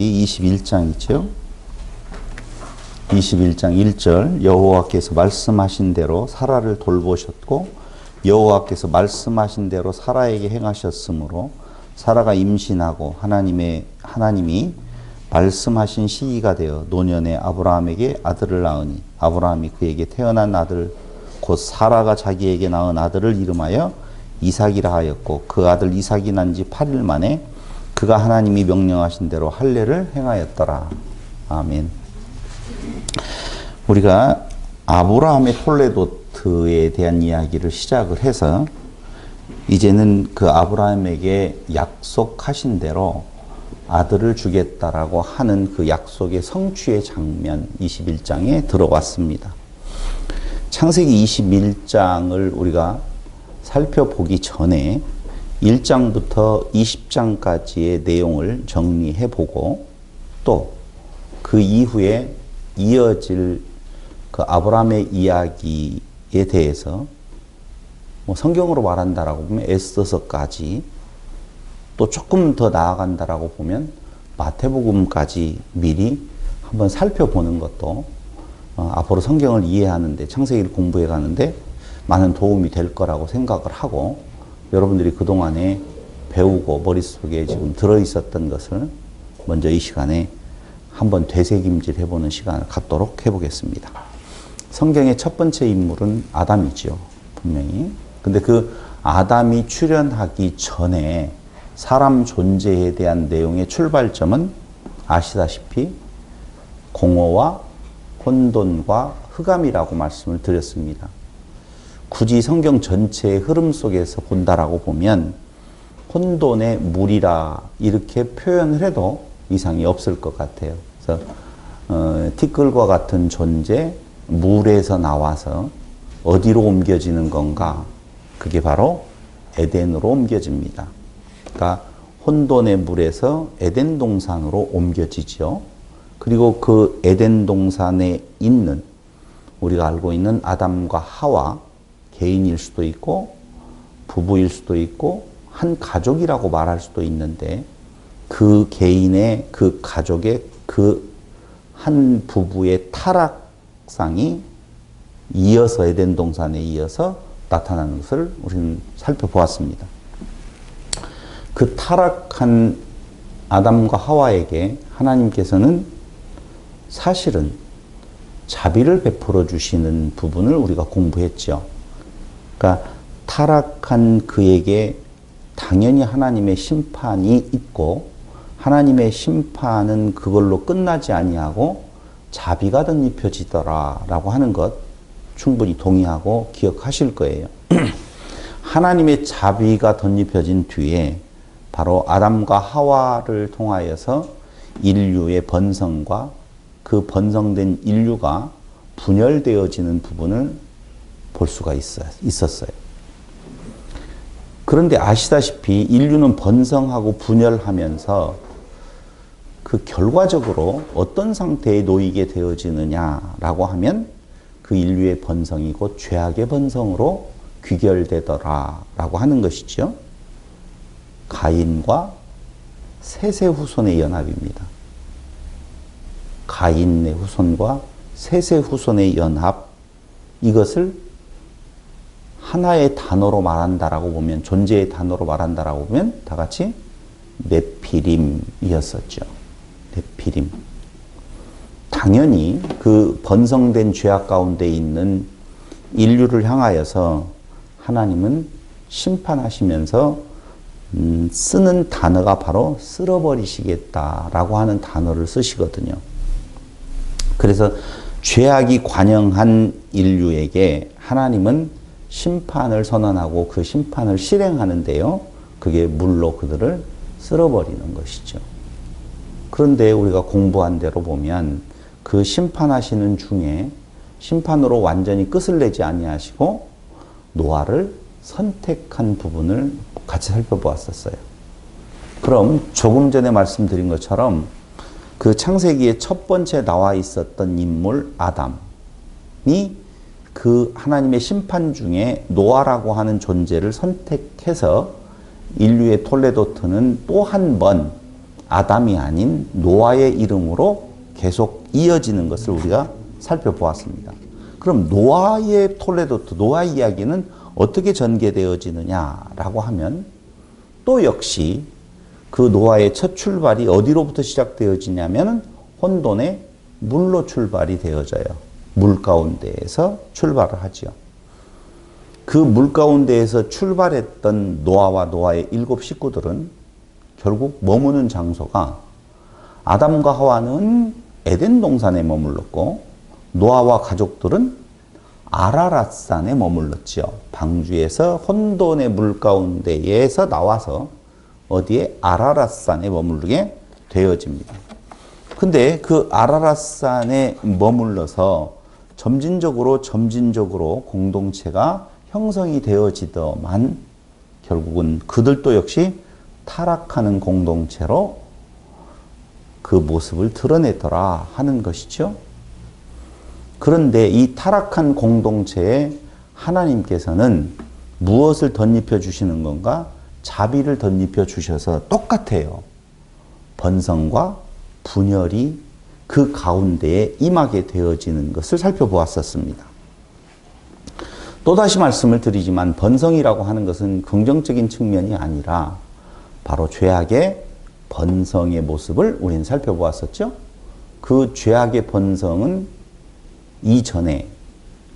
21장이죠. 21장 1절 여호와께서 말씀하신 대로 사라를 돌보셨고 여호와께서 말씀하신 대로 사라에게 행하셨으므로 사라가 임신하고 하나님이 말씀하신 시기가 되어 노년에 아브라함에게 아들을 낳으니 아브라함이 그에게 태어난 아들 곧 사라가 자기에게 낳은 아들을 이름하여 이삭이라 하였고 그 아들 이삭이 난 지 8일 만에 그가 하나님이 명령하신 대로 할례를 행하였더라. 아멘. 우리가 아브라함의 톨레도트에 대한 이야기를 시작을 해서 이제는 그 아브라함에게 약속하신 대로 아들을 주겠다라고 하는 그 약속의 성취의 장면 21장에 들어왔습니다. 창세기 21장을 우리가 살펴보기 전에 1장부터 20장까지의 내용을 정리해보고 또 그 이후에 이어질 그 아브라함의 이야기에 대해서 뭐 성경으로 말한다라고 보면 에스더서까지 또 조금 더 나아간다라고 보면 마태복음까지 미리 한번 살펴보는 것도 앞으로 성경을 이해하는데 창세기를 공부해 가는데 많은 도움이 될 거라고 생각을 하고 여러분들이 그동안에 배우고 머릿속에 지금 들어있었던 것을 먼저 이 시간에 한번 되새김질 해보는 시간을 갖도록 해보겠습니다. 성경의 첫 번째 인물은 아담이죠. 분명히. 근데 그 아담이 출현하기 전에 사람 존재에 대한 내용의 출발점은 아시다시피 공허와 혼돈과 흑암이라고 말씀을 드렸습니다. 굳이 성경 전체의 흐름 속에서 본다라고 보면 혼돈의 물이라 이렇게 표현을 해도 이상이 없을 것 같아요. 그래서 티끌과 같은 존재, 물에서 나와서 어디로 옮겨지는 건가? 그게 바로 에덴으로 옮겨집니다. 그러니까 혼돈의 물에서 에덴 동산으로 옮겨지죠. 그리고 그 에덴 동산에 있는 우리가 알고 있는 아담과 하와 개인일 수도 있고 부부일 수도 있고 한 가족이라고 말할 수도 있는데 그 개인의 그 가족의 그 한 부부의 타락상이 이어서 에덴 동산에 이어서 나타나는 것을 우리는 살펴보았습니다. 그 타락한 아담과 하와에게 하나님께서는 사실은 자비를 베풀어 주시는 부분을 우리가 공부했죠. 그러니까 타락한 그에게 당연히 하나님의 심판이 있고 하나님의 심판은 그걸로 끝나지 아니하고 자비가 덧입혀지더라라고 하는 것 충분히 동의하고 기억하실 거예요. 하나님의 자비가 덧입혀진 뒤에 바로 아담과 하와를 통하여서 인류의 번성과 그 번성된 인류가 분열되어지는 부분을 볼 수가 있었어요. 그런데 아시다시피 인류는 번성하고 분열하면서 그 결과적으로 어떤 상태에 놓이게 되어지느냐라고 하면 그 인류의 번성이 곧 죄악의 번성으로 귀결되더라라고 하는 것이죠. 가인과 셋의 후손의 연합입니다. 가인의 후손과 셋의 후손의 연합, 이것을 하나의 단어로 말한다라고 보면, 존재의 단어로 말한다라고 보면 다 같이 네피림이었었죠. 네피림. 당연히 그 번성된 죄악 가운데 있는 인류를 향하여서 하나님은 심판하시면서 쓰는 단어가 바로 쓸어버리시겠다라고 하는 단어를 쓰시거든요. 그래서 죄악이 관영한 인류에게 하나님은 심판을 선언하고 그 심판을 실행하는데요. 그게 물로 그들을 쓸어버리는 것이죠. 그런데 우리가 공부한 대로 보면 그 심판하시는 중에 심판으로 완전히 끝을 내지 아니하시고 노아를 선택한 부분을 같이 살펴보았었어요. 그럼 조금 전에 말씀드린 것처럼 그 창세기에 첫 번째 나와 있었던 인물 아담이 그 하나님의 심판 중에 노아라고 하는 존재를 선택해서 인류의 톨레도트는 또 한 번 아담이 아닌 노아의 이름으로 계속 이어지는 것을 우리가 살펴보았습니다. 그럼 노아의 톨레도트, 노아 이야기는 어떻게 전개되어지느냐라고 하면 또 역시 그 노아의 첫 출발이 어디로부터 시작되어지냐면 혼돈의 물로 출발이 되어져요. 물 가운데에서 출발을 하지요. 그 물 가운데에서 출발했던 노아와 노아의 7 식구들은 결국 머무는 장소가 아담과 하와는 에덴 동산에 머물렀고 노아와 가족들은 아라랏산에 머물렀지요. 방주에서 혼돈의 물 가운데에서 나와서 어디에 아라랏산에 머무르게 되어집니다. 근데 그 아라랏산에 머물러서 점진적으로 공동체가 형성이 되어지더만 결국은 그들도 역시 타락하는 공동체로 그 모습을 드러내더라 하는 것이죠. 그런데 이 타락한 공동체에 하나님께서는 무엇을 덧입혀 주시는 건가? 자비를 덧입혀 주셔서 똑같아요. 번성과 분열이 그 가운데에 임하게 되어지는 것을 살펴보았었습니다. 또다시 말씀을 드리지만 번성이라고 하는 것은 긍정적인 측면이 아니라 바로 죄악의 번성의 모습을 우리는 살펴보았었죠. 그 죄악의 번성은 이전에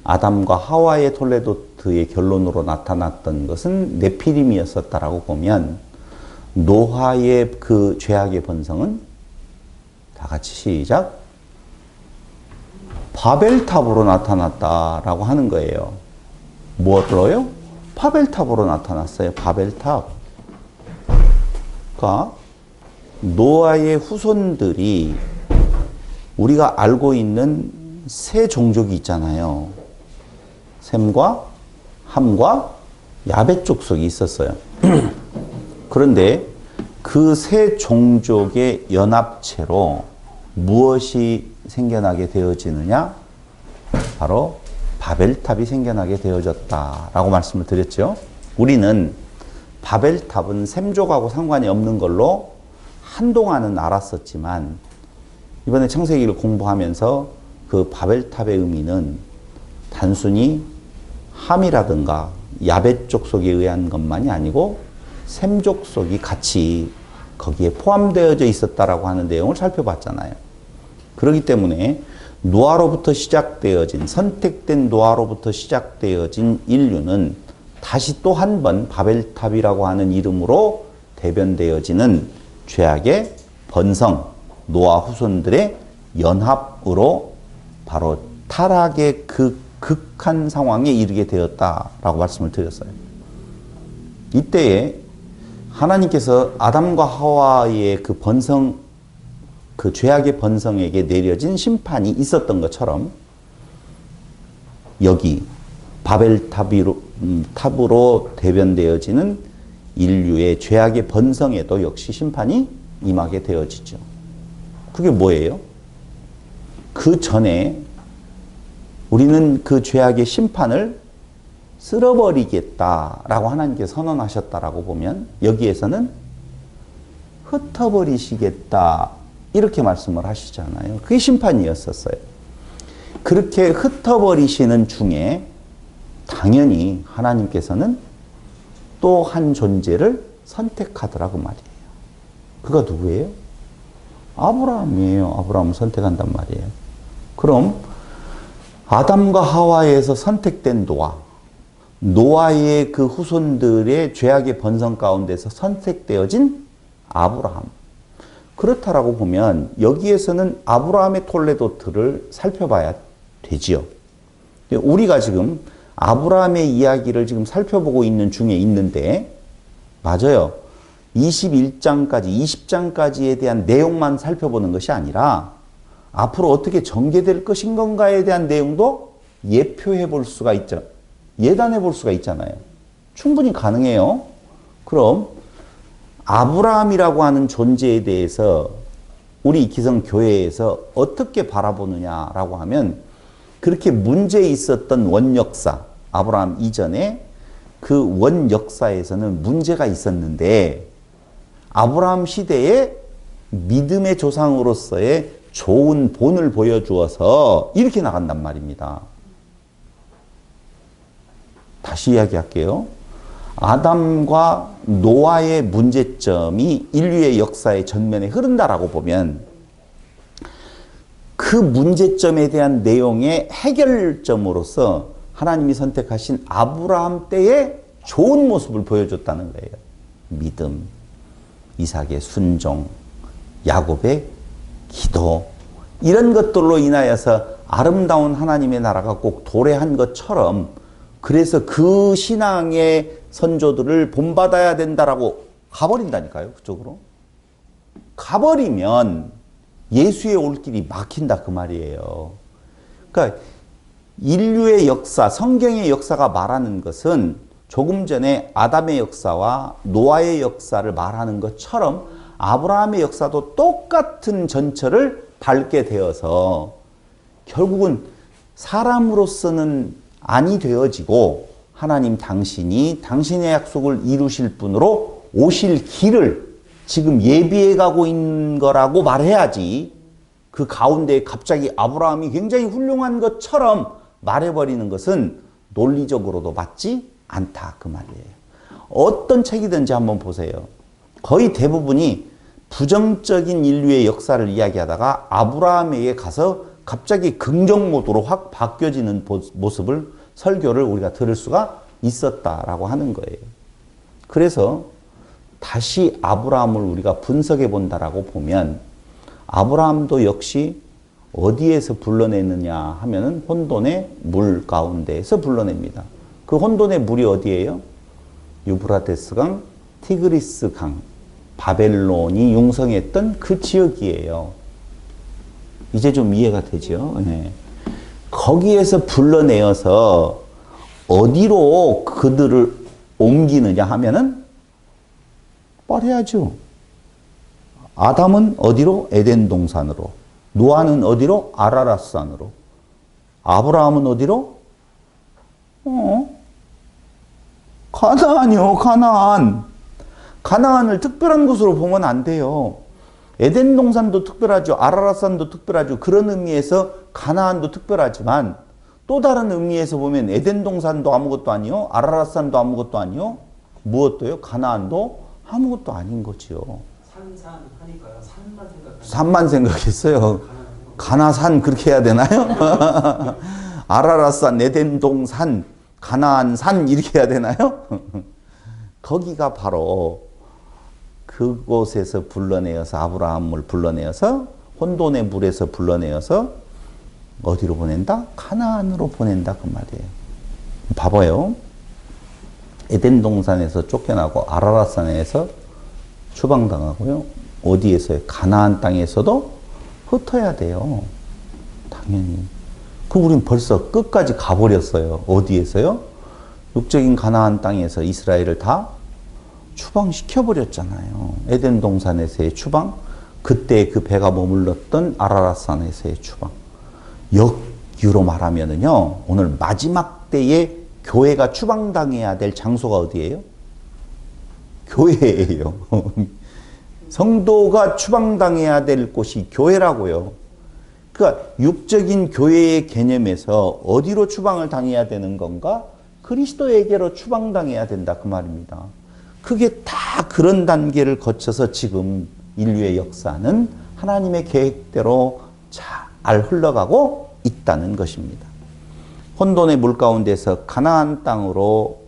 아담과 하와의 톨레도트의 결론으로 나타났던 것은 네피림이었었다라고 보면 노아의 그 죄악의 번성은 다 같이 시작 바벨탑으로 나타났다라고 하는 거예요. 무엇으로요? 바벨탑으로 나타났어요. 바벨탑. 그러니까 노아의 후손들이 우리가 알고 있는 세 종족이 있잖아요. 셈과 함과 야벳 족속이 있었어요. 그런데 그 세 종족의 연합체로 무엇이 생겨나게 되어지느냐? 바로 바벨탑이 생겨나게 되어졌다라고 말씀을 드렸죠. 우리는 바벨탑은 셈족하고 상관이 없는 걸로 한동안은 알았었지만 이번에 창세기를 공부하면서 그 바벨탑의 의미는 단순히 함이라든가 야벳 족속에 의한 것만이 아니고 셈 족속이 같이 거기에 포함되어져 있었다라고 하는 내용을 살펴봤잖아요. 그렇기 때문에 노아로부터 시작되어진 선택된 노아로부터 시작되어진 인류는 다시 또 한 번 바벨탑이라고 하는 이름으로 대변되어지는 죄악의 번성, 노아 후손들의 연합으로 바로 타락의 그 극한 상황에 이르게 되었다라고 말씀을 드렸어요. 이때에 하나님께서 아담과 하와의 그 번성, 그 죄악의 번성에게 내려진 심판이 있었던 것처럼 여기 바벨탑으로 대변되어지는 인류의 죄악의 번성에도 역시 심판이 임하게 되어지죠. 그게 뭐예요? 그 전에 우리는 그 죄악의 심판을 쓸어버리겠다라고 하나님께서 선언하셨다라고 보면 여기에서는 흩어버리시겠다 이렇게 말씀을 하시잖아요. 그게 심판이었었어요. 그렇게 흩어버리시는 중에 당연히 하나님께서는 또 한 존재를 선택하더라고 말이에요. 그가 누구예요? 아브라함이에요. 아브라함을 선택한단 말이에요. 그럼 아담과 하와에서 선택된 노아, 노아의 그 후손들의 죄악의 번성 가운데서 선택되어진 아브라함. 그렇다라고 보면 여기에서는 아브라함의 톨레도트를 살펴봐야 되지요. 우리가 지금 아브라함의 이야기를 지금 살펴보고 있는 중에 있는데 맞아요. 21장까지, 20장까지에 대한 내용만 살펴보는 것이 아니라 앞으로 어떻게 전개될 것인 건가에 대한 내용도 예표해 볼 수가 있죠. 예단해 볼 수가 있잖아요. 충분히 가능해요. 그럼 아브라함이라고 하는 존재에 대해서 우리 기성교회에서 어떻게 바라보느냐라고 하면 그렇게 문제 있었던 원역사, 아브라함 이전에 그 원역사에서는 문제가 있었는데 아브라함 시대에 믿음의 조상으로서의 좋은 본을 보여주어서 이렇게 나간단 말입니다. 다시 이야기할게요. 아담과 노아의 문제점이 인류의 역사의 전면에 흐른다라고 보면 그 문제점에 대한 내용의 해결점으로서 하나님이 선택하신 아브라함 때의 좋은 모습을 보여줬다는 거예요. 믿음, 이삭의 순종, 야곱의 기도, 이런 것들로 인하여서 아름다운 하나님의 나라가 꼭 도래한 것처럼, 그래서 그 신앙의 선조들을 본받아야 된다라고 가버린다니까요. 그쪽으로 가버리면 예수의 올 길이 막힌다 그 말이에요. 그러니까 인류의 역사, 성경의 역사가 말하는 것은 조금 전에 아담의 역사와 노아의 역사를 말하는 것처럼 아브라함의 역사도 똑같은 전철을 밟게 되어서 결국은 사람으로서는 아니 되어지고 하나님 당신이 당신의 약속을 이루실 분으로 오실 길을 지금 예비해 가고 있는 거라고 말해야지, 그 가운데 갑자기 아브라함이 굉장히 훌륭한 것처럼 말해버리는 것은 논리적으로도 맞지 않다 그 말이에요. 어떤 책이든지 한번 보세요. 거의 대부분이 부정적인 인류의 역사를 이야기하다가 아브라함에게 가서 갑자기 긍정 모드로 확 바뀌어지는 모습을, 설교를 우리가 들을 수가 있었다라고 하는 거예요. 그래서 다시 아브라함을 우리가 분석해 본다라고 보면 아브라함도 역시 어디에서 불러내느냐 하면은 혼돈의 물 가운데에서 불러냅니다. 그 혼돈의 물이 어디예요? 유브라데스 강, 티그리스 강, 바벨론이 융성했던 그 지역이에요. 이제 좀 이해가 되죠? 네. 거기에서 불러내어서 어디로 그들을 옮기느냐 하면은 뻔해야죠. 아담은 어디로? 에덴 동산으로. 노아는 어디로? 아라랏산으로. 아브라함은 어디로? 가나안이요, 가나안. 가나안을 특별한 곳으로 보면 안 돼요. 에덴 동산도 특별하죠. 아라랏산도 특별하죠. 그런 의미에서 가나안도 특별하지만 또 다른 의미에서 보면 에덴 동산도 아무것도 아니요. 아라랏산도 아무것도 아니요. 무엇도요? 가나안도 아무것도 아닌 거지요. 산산 하니까요. 산만 생각하니까. 산만 생각했어요. 가나산 그렇게 해야 되나요? 아라랏산, 에덴 동산, 가나안산 이렇게 해야 되나요? 거기가 바로 그곳에서 불러내어서 아브라함을 불러내어서 혼돈의 물에서 불러내어서 어디로 보낸다? 가나안으로 보낸다 그 말이에요. 봐봐요. 에덴 동산에서 쫓겨나고 아라랏산에서 추방당하고요. 어디에서요? 가나안 땅에서도 흩어야 돼요. 당연히. 그럼 우린 벌써 끝까지 가버렸어요. 어디에서요? 육적인 가나안 땅에서 이스라엘을 다 추방시켜버렸잖아요. 에덴 동산에서의 추방, 그때 그 배가 머물렀던 아라랏산에서의 추방. 역유로 말하면은요, 오늘 마지막 때에 교회가 추방당해야 될 장소가 어디예요? 교회예요. 성도가 추방당해야 될 곳이 교회라고요. 그러니까 육적인 교회의 개념에서 어디로 추방을 당해야 되는 건가? 그리스도에게로 추방당해야 된다 그 말입니다. 그게 다 그런 단계를 거쳐서 지금 인류의 역사는 하나님의 계획대로 잘 흘러가고 있다는 것입니다. 혼돈의 물 가운데서 가나안 땅으로,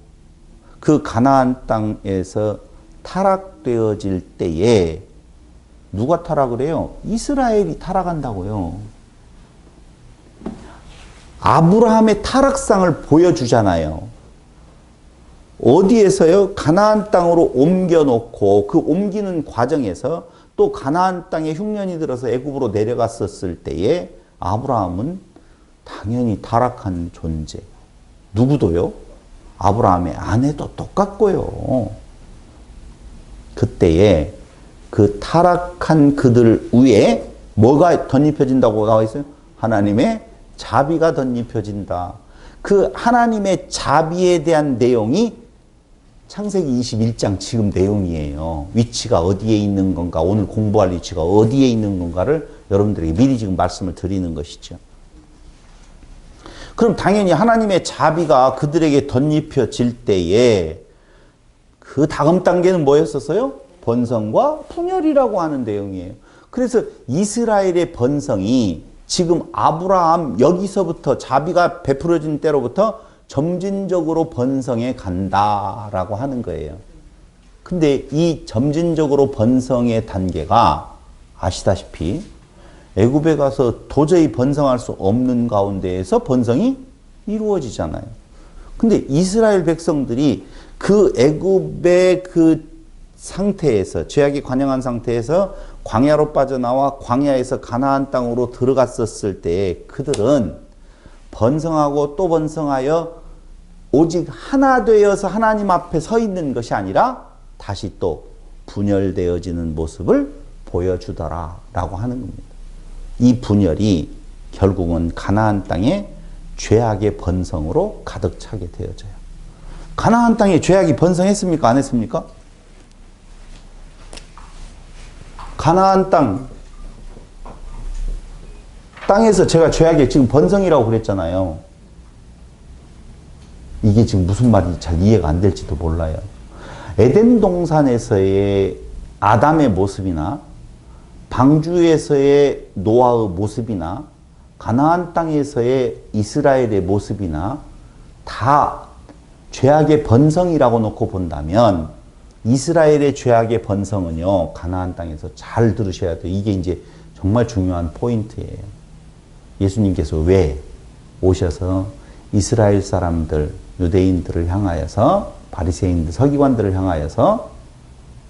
그 가나안 땅에서 타락되어질 때에 누가 타락을 해요? 이스라엘이 타락한다고요. 아브라함의 타락상을 보여주잖아요. 어디에서요? 가나안 땅으로 옮겨놓고 그 옮기는 과정에서 또 가나안 땅에 흉년이 들어서 애굽으로 내려갔었을 때에 아브라함은 당연히 타락한 존재. 누구도요? 아브라함의 아내도 똑같고요. 그때에 그 타락한 그들 위에 뭐가 덧입혀진다고 나와 있어요? 하나님의 자비가 덧입혀진다. 그 하나님의 자비에 대한 내용이 창세기 21장 지금 내용이에요. 위치가 어디에 있는 건가, 오늘 공부할 위치가 어디에 있는 건가를 여러분들에게 미리 지금 말씀을 드리는 것이죠. 그럼 당연히 하나님의 자비가 그들에게 덧입혀질 때에 그 다음 단계는 뭐였었어요? 번성과 분열이라고 하는 내용이에요. 그래서 이스라엘의 번성이 지금 아브라함 여기서부터 자비가 베풀어진 때로부터 점진적으로 번성해 간다라고 하는 거예요. 근데 이 점진적으로 번성의 단계가 아시다시피 애굽에 가서 도저히 번성할 수 없는 가운데에서 번성이 이루어지잖아요. 근데 이스라엘 백성들이 그 애굽의 그 상태에서, 죄악이 관영한 상태에서 광야로 빠져나와 광야에서 가나안 땅으로 들어갔었을 때 그들은 번성하고 또 번성하여 오직 하나 되어서 하나님 앞에 서 있는 것이 아니라 다시 또 분열되어지는 모습을 보여주더라라고 하는 겁니다. 이 분열이 결국은 가나안 땅의 죄악의 번성으로 가득 차게 되어져요. 가나안 땅에 죄악이 번성했습니까? 안 했습니까? 가나안 땅에서 제가 죄악의 지금 번성이라고 그랬잖아요. 이게 지금 무슨 말인지 잘 이해가 안 될지도 몰라요. 에덴 동산에서의 아담의 모습이나 방주에서의 노아의 모습이나 가나안 땅에서의 이스라엘의 모습이나 다 죄악의 번성이라고 놓고 본다면 이스라엘의 죄악의 번성은요, 가나안 땅에서 잘 들으셔야 돼요. 이게 이제 정말 중요한 포인트예요. 예수님께서 왜 오셔서 이스라엘 사람들, 유대인들을 향하여서, 바리새인들, 서기관들을 향하여서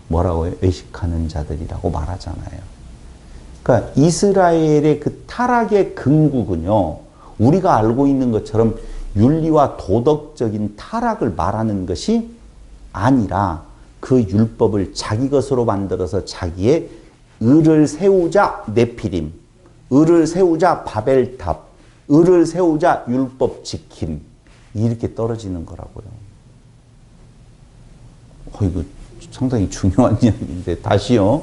뭐라고요? 외식하는 자들이라고 말하잖아요. 그러니까 이스라엘의 그 타락의 근국은요, 우리가 알고 있는 것처럼 윤리와 도덕적인 타락을 말하는 것이 아니라 그 율법을 자기 것으로 만들어서 자기의 을을 세우자 네피림, 을을 세우자 바벨탑, 을을 세우자 율법 지킴, 이렇게 떨어지는 거라고요. 이거 상당히 중요한 이야기인데 다시요.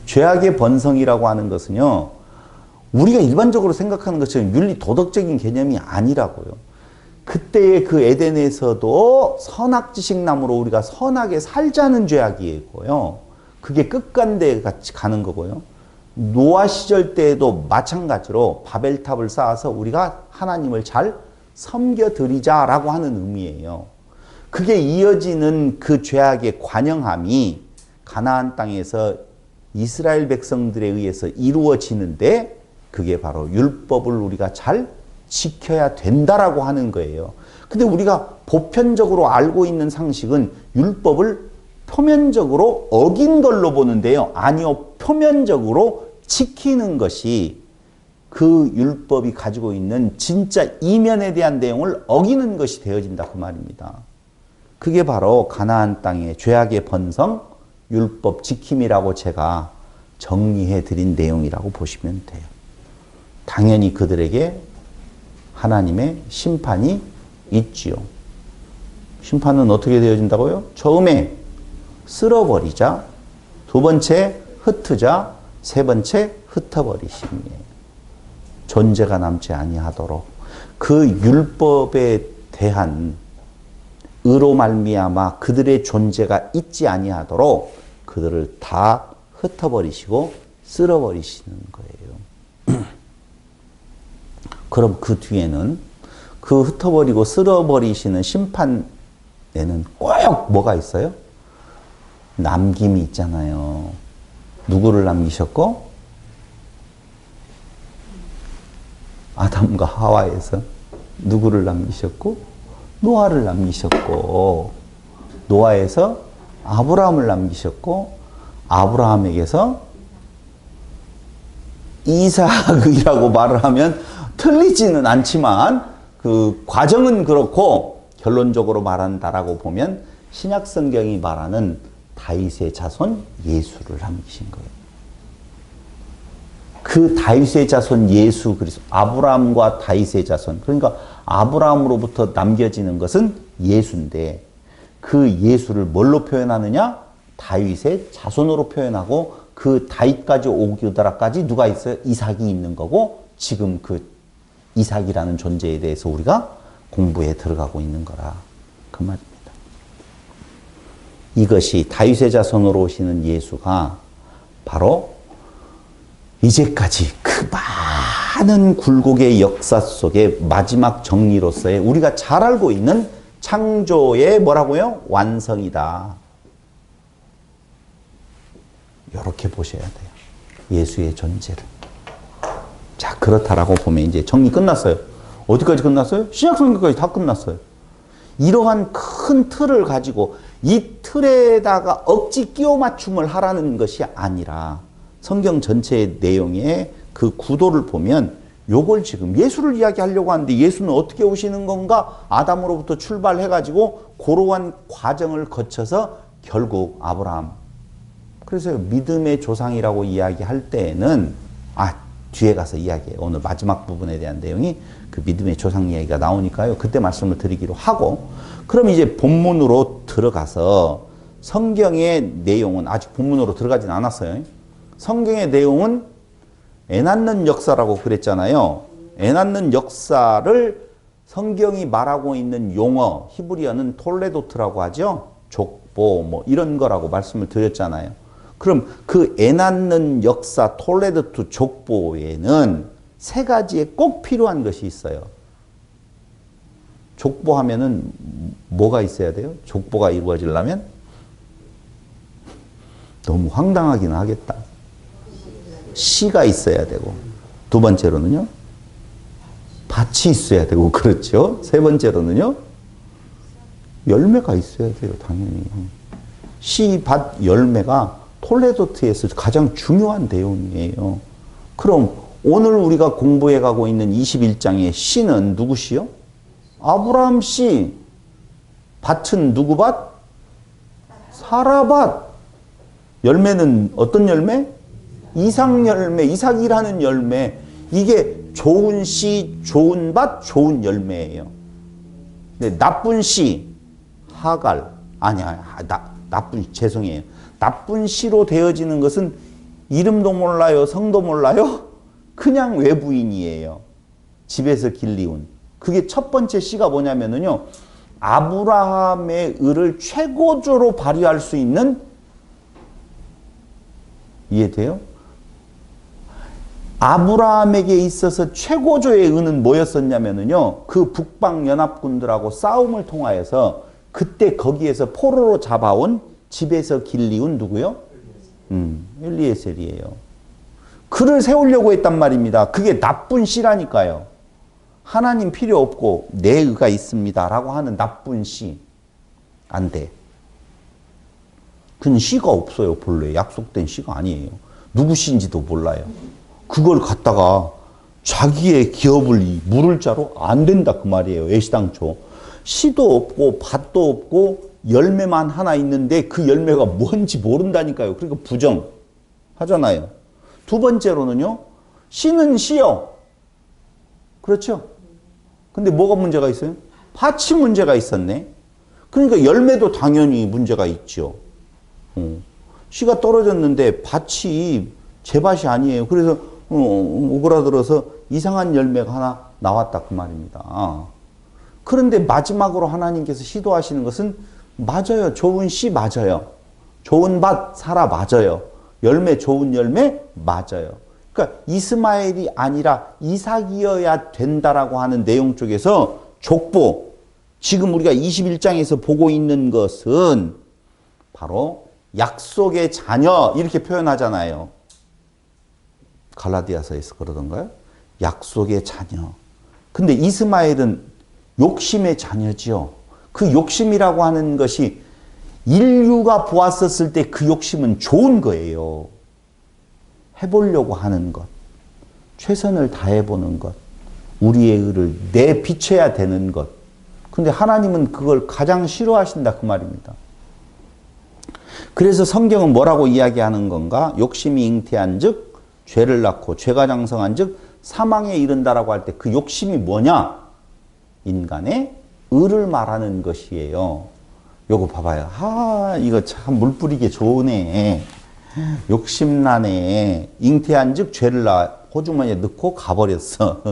죄악의 번성이라고 하는 것은요, 우리가 일반적으로 생각하는 것처럼 윤리 도덕적인 개념이 아니라고요. 그때의 그 에덴에서도 선악지식나무로 우리가 선하게 살자는 죄악이고요. 그게 끝간데 같이 가는 거고요. 노아 시절 때에도 마찬가지로 바벨탑을 쌓아서 우리가 하나님을 잘 섬겨드리자라고 하는 의미예요. 그게 이어지는 그 죄악의 관영함이 가나안 땅에서 이스라엘 백성들에 의해서 이루어지는데 그게 바로 율법을 우리가 잘 지켜야 된다라고 하는 거예요. 근데 우리가 보편적으로 알고 있는 상식은 율법을 표면적으로 어긴 걸로 보는데요. 아니요. 표면적으로 지키는 것이 그 율법이 가지고 있는 진짜 이면에 대한 내용을 어기는 것이 되어진다 그 말입니다. 그게 바로 가나안 땅의 죄악의 번성, 율법 지킴이라고 제가 정리해 드린 내용이라고 보시면 돼요. 당연히 그들에게 하나님의 심판이 있지요. 심판은 어떻게 되어진다고요? 처음에 쓸어버리자, 두 번째 흩으자, 세 번째 흩어버리심이에요. 존재가 남지 아니하도록 그 율법에 대한 의로 말미암아 그들의 존재가 있지 아니하도록 그들을 다 흩어버리시고 쓸어버리시는 거예요. 그럼 그 뒤에는 그 흩어버리고 쓸어버리시는 심판에는 꼭 뭐가 있어요? 남김이 있잖아요. 누구를 남기셨고? 아담과 하와에서 누구를 남기셨고? 노아를 남기셨고, 노아에서 아브라함을 남기셨고, 아브라함에게서 이삭이라고 말을 하면 틀리지는 않지만 그 과정은 그렇고 결론적으로 말한다라고 보면 신약 성경이 말하는 다윗의 자손 예수를 남기신 거예요. 그 다윗의 자손 예수 그리스도, 아브라함과 다윗의 자손, 그러니까 아브라함으로부터 남겨지는 것은 예수인데 그 예수를 뭘로 표현하느냐? 다윗의 자손으로 표현하고 그 다윗까지 오기더라까지 누가 있어요? 이삭이 있는 거고 지금 그 이삭이라는 존재에 대해서 우리가 공부에 들어가고 있는 거라 그 말입니다. 이것이 다윗의 자손으로 오시는 예수가 바로 이제까지 그 많은 굴곡의 역사 속에 마지막 정리로서의 우리가 잘 알고 있는 창조의 뭐라고요? 완성이다. 이렇게 보셔야 돼요. 예수의 존재를. 자, 그렇다라고 보면 이제 정리 끝났어요. 어디까지 끝났어요? 신약성경까지 다 끝났어요. 이러한 큰 틀을 가지고 이 틀에다가 억지 끼워 맞춤을 하라는 것이 아니라 성경 전체의 내용의 그 구도를 보면 요걸 지금 예수를 이야기하려고 하는데 예수는 어떻게 오시는 건가? 아담으로부터 출발해가지고 그러한 과정을 거쳐서 결국 아브라함. 그래서 믿음의 조상이라고 이야기할 때에는 뒤에 가서 이야기해요. 오늘 마지막 부분에 대한 내용이 그 믿음의 조상 이야기가 나오니까요. 그때 말씀을 드리기로 하고 그럼 이제 본문으로 들어가서 성경의 내용은 아직 본문으로 들어가진 않았어요. 성경의 내용은 애 낳는 역사라고 그랬잖아요. 애 낳는 역사를 성경이 말하고 있는 용어 히브리어는 톨레도트라고 하죠. 족보 뭐 이런 거라고 말씀을 드렸잖아요. 그럼 그 애 낳는 역사 톨레도트 족보에는 세 가지에 꼭 필요한 것이 있어요. 족보하면은 뭐가 있어야 돼요? 족보가 이루어지려면 너무 황당하긴 하겠다. 씨가 있어야 되고 두 번째로는요. 밭이 있어야 되고 그렇죠. 세 번째로는요. 열매가 있어야 돼요. 당연히. 씨, 밭, 열매가 톨레도트에서 가장 중요한 내용이에요. 그럼 오늘 우리가 공부해 가고 있는 21장의 씨는 누구 씨요? 아브라함 씨. 밭은 누구 밭? 사라 밭. 열매는 어떤 열매? 이삭 열매, 이삭이라는 열매. 이게 좋은 씨, 좋은 밭, 좋은 열매예요. 근데 나쁜 씨, 하갈. 죄송해요. 나쁜 씨로 되어지는 것은 이름도 몰라요, 성도 몰라요? 그냥 외부인이에요. 집에서 길리운. 그게 첫 번째 씨가 뭐냐면요. 아브라함의 의를 최고조로 발휘할 수 있는 이해돼요? 아브라함에게 있어서 최고조의 의는 뭐였었냐면요. 그 북방 연합군들하고 싸움을 통하여서 그때 거기에서 포로로 잡아온 집에서 길리운 누구요? 엘리에셀이에요. 그를 세우려고 했단 말입니다. 그게 나쁜 씨라니까요. 하나님 필요 없고 내 의가 있습니다 라고 하는 나쁜 씨. 안 돼. 그는 씨가 없어요. 본래 약속된 씨가 아니에요. 누구 씨인지도 몰라요. 그걸 갖다가 자기의 기업을 물을 자로 안 된다 그 말이에요. 애시당초. 씨도 없고 밭도 없고 열매만 하나 있는데 그 열매가 뭔지 모른다니까요. 그러니까 부정하잖아요. 두 번째로는요. 씨는 씨요. 그렇죠? 근데 뭐가 문제가 있어요? 밭이 문제가 있었네. 그러니까 열매도 당연히 문제가 있죠. 씨가 떨어졌는데 밭이 제 밭이 아니에요. 그래서 오그라들어서 이상한 열매가 하나 나왔다 그 말입니다. 그런데 마지막으로 하나님께서 시도하시는 것은 맞아요. 좋은 씨 맞아요. 좋은 밭 사라 맞아요. 열매 좋은 열매 맞아요. 그러니까 이스마엘이 아니라 이삭이어야 된다라고 하는 내용 쪽에서 족보 지금 우리가 21장에서 보고 있는 것은 바로 약속의 자녀 이렇게 표현하잖아요. 갈라디아서에서 그러던가요? 약속의 자녀. 근데 이스마엘은 욕심의 자녀지요. 그 욕심이라고 하는 것이 인류가 보았었을 때 그 욕심은 좋은 거예요. 해보려고 하는 것. 최선을 다해보는 것. 우리의 의를 내비춰야 되는 것. 근데 하나님은 그걸 가장 싫어하신다 그 말입니다. 그래서 성경은 뭐라고 이야기하는 건가? 욕심이 잉태한 즉 죄를 낳고 죄가 장성한 즉 사망에 이른다라고 할 때 그 욕심이 뭐냐? 인간의 의를 말하는 것이에요. 요거 봐봐요. 아, 이거 참 물 뿌리게 좋으네. 욕심나네. 잉태한 즉 죄를 낳아 호주머니에 넣고 가버렸어.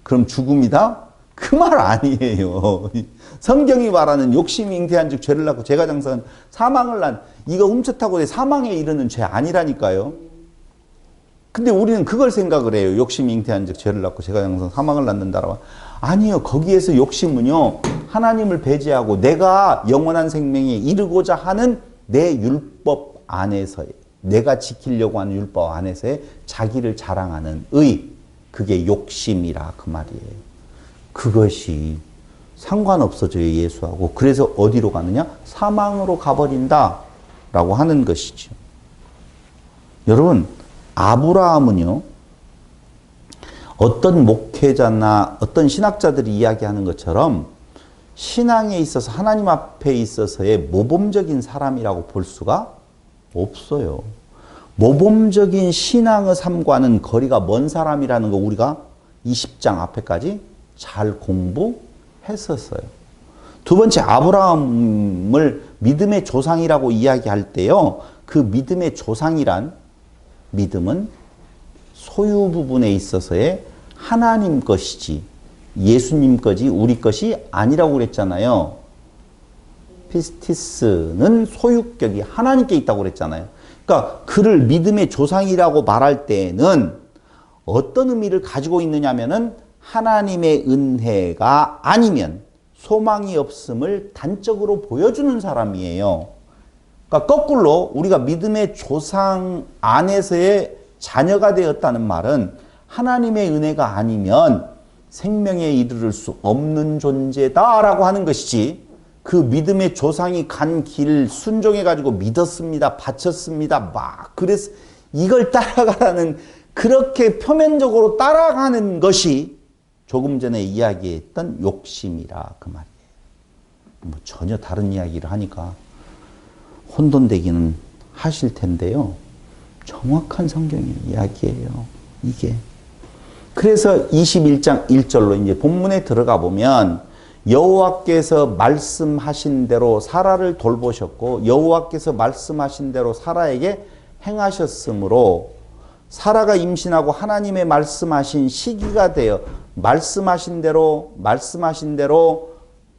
그럼 죽음이다? 그 말 아니에요. 성경이 말하는 욕심이 잉태한 즉 죄를 낳고 죄가 장사한 사망을 난, 이거 훔쳤다고 사망에 이르는 죄 아니라니까요. 근데 우리는 그걸 생각을 해요. 욕심이 잉태한 즉 죄를 낳고 죄가 장사한 사망을 낳는다라고. 아니요. 거기에서 욕심은요, 하나님을 배제하고 내가 영원한 생명에 이르고자 하는 내 율법 안에서의, 내가 지키려고 하는 율법 안에서의 자기를 자랑하는 의, 그게 욕심이라 그 말이에요. 그것이 상관없어져요, 예수하고. 그래서 어디로 가느냐? 사망으로 가버린다 라고 하는 것이죠. 여러분, 아브라함은요, 어떤 목회자나 어떤 신학자들이 이야기하는 것처럼 신앙에 있어서, 하나님 앞에 있어서의 모범적인 사람이라고 볼 수가 없어요. 모범적인 신앙의 삶과는 거리가 먼 사람이라는 거 우리가 20장 앞에까지 잘 공부했었어요. 두 번째, 아브라함을 믿음의 조상이라고 이야기할 때요, 그 믿음의 조상이란 믿음은 소유 부분에 있어서의 하나님 것이지 예수님 것이 우리 것이 아니라고 그랬잖아요. 피스티스는 소유격이 하나님께 있다고 그랬잖아요. 그러니까 그를 믿음의 조상이라고 말할 때에는 어떤 의미를 가지고 있느냐면은 하나님의 은혜가 아니면 소망이 없음을 단적으로 보여주는 사람이에요. 그러니까 거꾸로 우리가 믿음의 조상 안에서의 자녀가 되었다는 말은 하나님의 은혜가 아니면 생명에 이르를 수 없는 존재다라고 하는 것이지, 그 믿음의 조상이 간 길 순종해가지고 믿었습니다, 바쳤습니다, 막 그래서 이걸 따라가라는, 그렇게 표면적으로 따라가는 것이 조금 전에 이야기했던 욕심이라 그 말이에요. 뭐 전혀 다른 이야기를 하니까 혼돈되기는 하실 텐데요. 정확한 성경의 이야기예요, 이게. 그래서 21장 1절로 이제 본문에 들어가 보면 여호와께서 말씀하신 대로 사라를 돌보셨고 여호와께서 말씀하신 대로 사라에게 행하셨으므로 사라가 임신하고 하나님의 말씀하신 시기가 되어 말씀하신 대로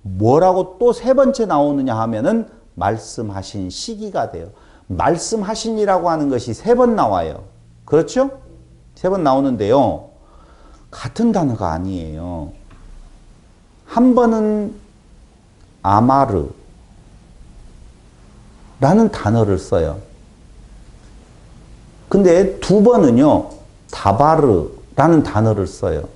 뭐라고 또 세 번째 나오느냐 하면은 말씀하신 시기가 돼요. 말씀하신이라고 하는 것이 세 번 나와요. 그렇죠? 세 번 나오는데요. 같은 단어가 아니에요. 한 번은 아마르라는 단어를 써요. 근데 두 번은요, 다바르라는 단어를 써요.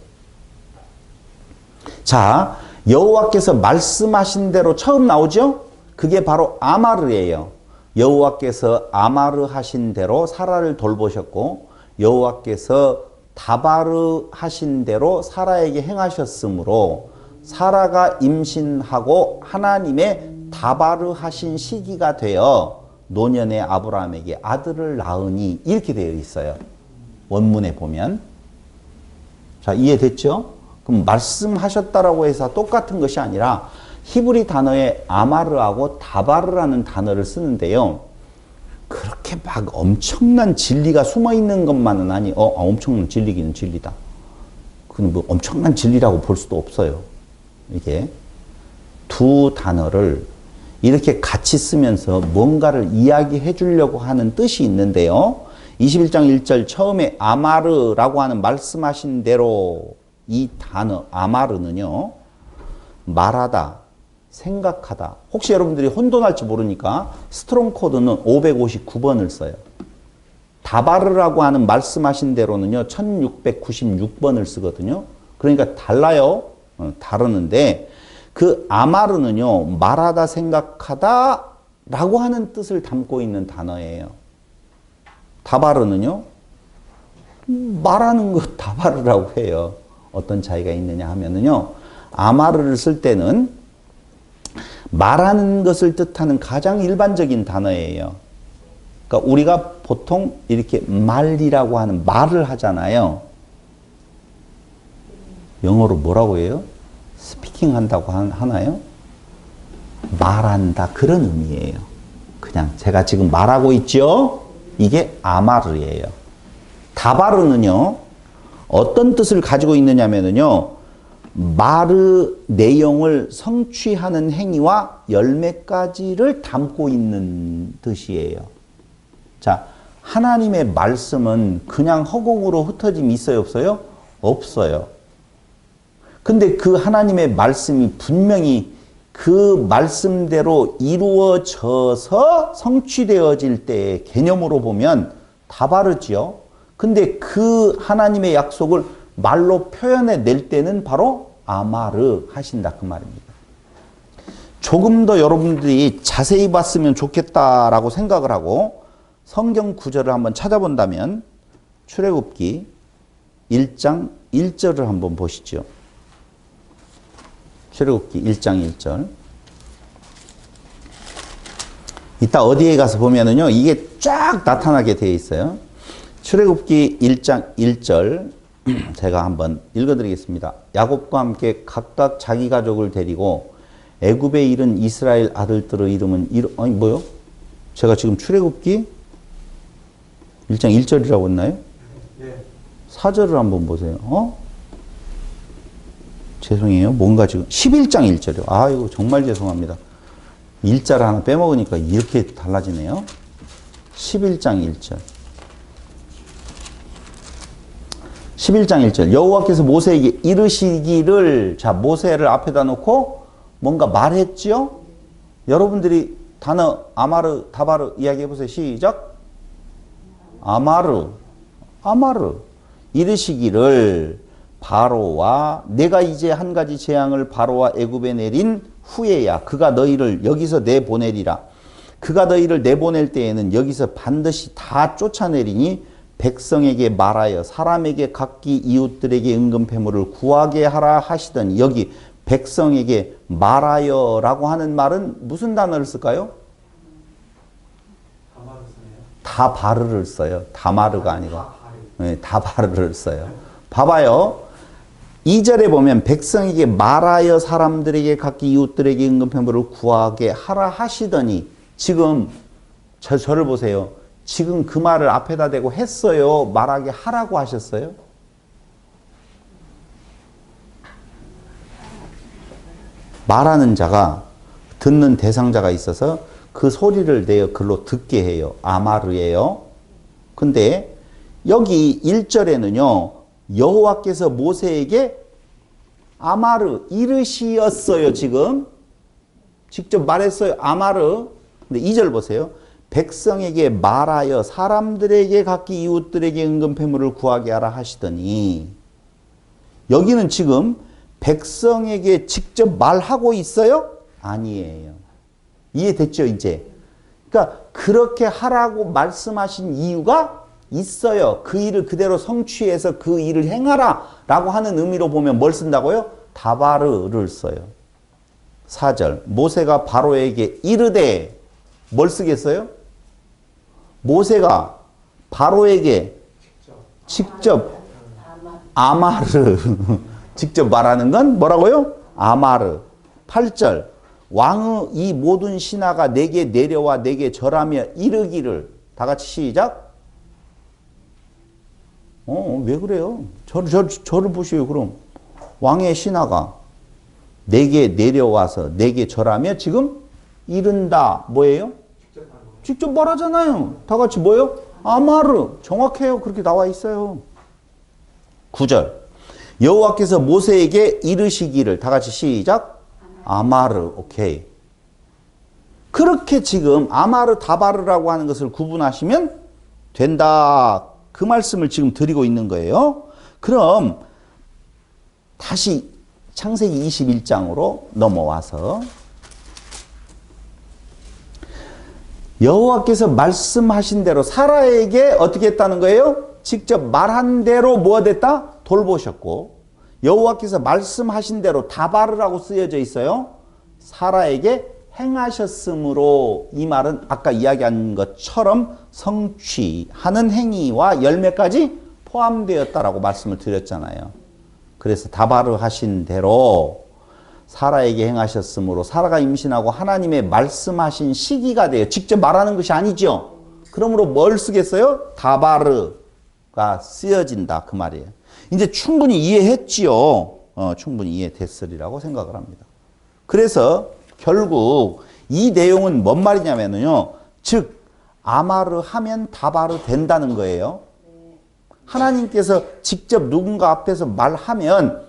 자, 여호와께서 말씀하신 대로 처음 나오죠? 그게 바로 아마르예요. 여호와께서 아마르 하신 대로 사라를 돌보셨고 여호와께서 다바르 하신 대로 사라에게 행하셨으므로 사라가 임신하고 하나님의 다바르 하신 시기가 되어 노년의 아브라함에게 아들을 낳으니, 이렇게 되어 있어요. 원문에 보면. 자, 이해됐죠? 그럼 말씀하셨다라고 해서 똑같은 것이 아니라 히브리 단어에 아마르하고 다바르라는 단어를 쓰는데요. 그렇게 막 엄청난 진리가 숨어 있는 것만은 엄청난 진리기는 진리다. 그건 뭐 엄청난 진리라고 볼 수도 없어요. 이게 두 단어를 이렇게 같이 쓰면서 뭔가를 이야기해 주려고 하는 뜻이 있는데요. 21장 1절 처음에 아마르라고 하는 말씀하신 대로 이 단어 아마르는요, 말하다, 생각하다. 혹시 여러분들이 혼돈할지 모르니까 스트롱 코드는 559번을 써요. 다바르라고 하는 말씀하신 대로는요 1696번을 쓰거든요. 그러니까 달라요. 다르는데 그 아마르는요 말하다, 생각하다 라고 하는 뜻을 담고 있는 단어예요. 다바르는요 말하는 것 다바르라고 해요. 어떤 차이가 있느냐 하면은요, 아마르를 쓸 때는 말하는 것을 뜻하는 가장 일반적인 단어예요. 그러니까 우리가 보통 이렇게 말이라고 하는 말을 하잖아요. 영어로 뭐라고 해요? 스피킹 한다고 하나요? 말한다 그런 의미예요. 그냥 제가 지금 말하고 있죠. 이게 아마르예요. 다바르는요 어떤 뜻을 가지고 있느냐면요 말의 내용을 성취하는 행위와 열매까지를 담고 있는 뜻이에요. 자, 하나님의 말씀은 그냥 허공으로 흩어짐이 있어요, 없어요? 없어요. 근데 그 하나님의 말씀이 분명히 그 말씀대로 이루어져서 성취되어질 때의 개념으로 보면 다 바르지요. 근데 그 하나님의 약속을 말로 표현해 낼 때는 바로 아마르 하신다 그 말입니다. 조금 더 여러분들이 자세히 봤으면 좋겠다라고 생각을 하고 성경 구절을 한번 찾아본다면 출애굽기 1장 1절을 한번 보시죠. 출애굽기 1장 1절. 이따 어디에 가서 보면은요, 이게 쫙 나타나게 되어 있어요. 출애굽기 1장 1절 제가 한번 읽어드리겠습니다. 야곱과 함께 각각 자기 가족을 데리고 애굽에 이른 이스라엘 아들들의 이름은 아니 뭐요? 제가 지금 출애굽기 1장 1절이라고 했나요? 네. 4절을 한번 보세요. 죄송해요. 뭔가 지금 11장 1절이요. 아이고 정말 죄송합니다. 일자를 하나 빼먹으니까 이렇게 달라지네요. 11장 1절. 11장 1절. 여호와께서 모세에게 이르시기를, 자, 모세를 앞에다 놓고 뭔가 말했죠? 여러분들이 단어 아마르, 다바르 이야기해 보세요. 시작. 아마르. 이르시기를 바로와 내가 이제 한 가지 재앙을 바로와 애굽에 내린 후에야 그가 너희를 여기서 내보내리라. 그가 너희를 내보낼 때에는 여기서 반드시 다 쫓아내리니 백성에게 말하여 사람에게 각기 이웃들에게 은금패물을 구하게 하라 하시더니, 여기 백성에게 말하여라고 하는 말은 무슨 단어를 쓸까요? 다바르를 써요. 다마르가 아니고 네, 다바르를 써요. 봐봐요. 2절에 보면 백성에게 말하여 사람들에게 각기 이웃들에게 은금패물을 구하게 하라 하시더니, 지금 저를 보세요. 지금 그 말을 앞에다 대고 했어요? 말하게 하라고 하셨어요? 말하는 자가, 듣는 대상자가 있어서 그 소리를 내어 글로 듣게 해요. 아마르예요. 근데 여기 1절에는요. 여호와께서 모세에게 아마르 이르시었어요. 지금 직접 말했어요. 아마르. 근데 2절 보세요. 백성에게 말하여 사람들에게 각기 이웃들에게 은금패물을 구하게 하라 하시더니, 여기는 지금 백성에게 직접 말하고 있어요? 아니에요. 이해됐죠 이제? 그러니까 그렇게 하라고 말씀하신 이유가 있어요. 그 일을 그대로 성취해서 그 일을 행하라 라고 하는 의미로 보면 뭘 쓴다고요? 다바르를 써요. 4절. 모세가 바로에게 이르되, 뭘 쓰겠어요? 모세가 바로에게 직접 아마르 직접 말하는 건 뭐라고요? 아마르. 8절. 왕의 이 모든 신하가 내게 내려와 내게 절하며 이르기를, 다 같이 시작. 왜 그래요? 저를 보시오. 그럼 왕의 신하가 내게 내려와서 내게 절하며 지금 이른다. 뭐예요? 직접 말하잖아요. 다 같이 뭐예요? 아마르. 정확해요. 그렇게 나와 있어요. 9절. 여호와께서 모세에게 이르시기를, 다 같이 시작. 아마르. 오케이. 그렇게 지금 아마르 다바르라고 하는 것을 구분하시면 된다. 그 말씀을 지금 드리고 있는 거예요. 그럼 다시 창세기 21장으로 넘어와서 여호와께서 말씀하신 대로 사라에게 어떻게 했다는 거예요? 직접 말한 대로 뭐가 됐다? 돌보셨고, 여호와께서 말씀하신 대로 다바르라고 쓰여져 있어요. 사라에게 행하셨으므로, 이 말은 아까 이야기한 것처럼 성취하는 행위와 열매까지 포함되었다라고 말씀을 드렸잖아요. 그래서 다바르 하신 대로 사라에게 행하셨으므로 사라가 임신하고 하나님의 말씀하신 시기가 돼요. 직접 말하는 것이 아니죠. 그러므로 뭘 쓰겠어요? 다바르가 쓰여진다 그 말이에요. 이제 충분히 이해했지요. 충분히 이해됐으리라고 생각을 합니다. 그래서 결국 이 내용은 뭔 말이냐면요. 즉 아마르 하면 다바르 된다는 거예요. 하나님께서 직접 누군가 앞에서 말하면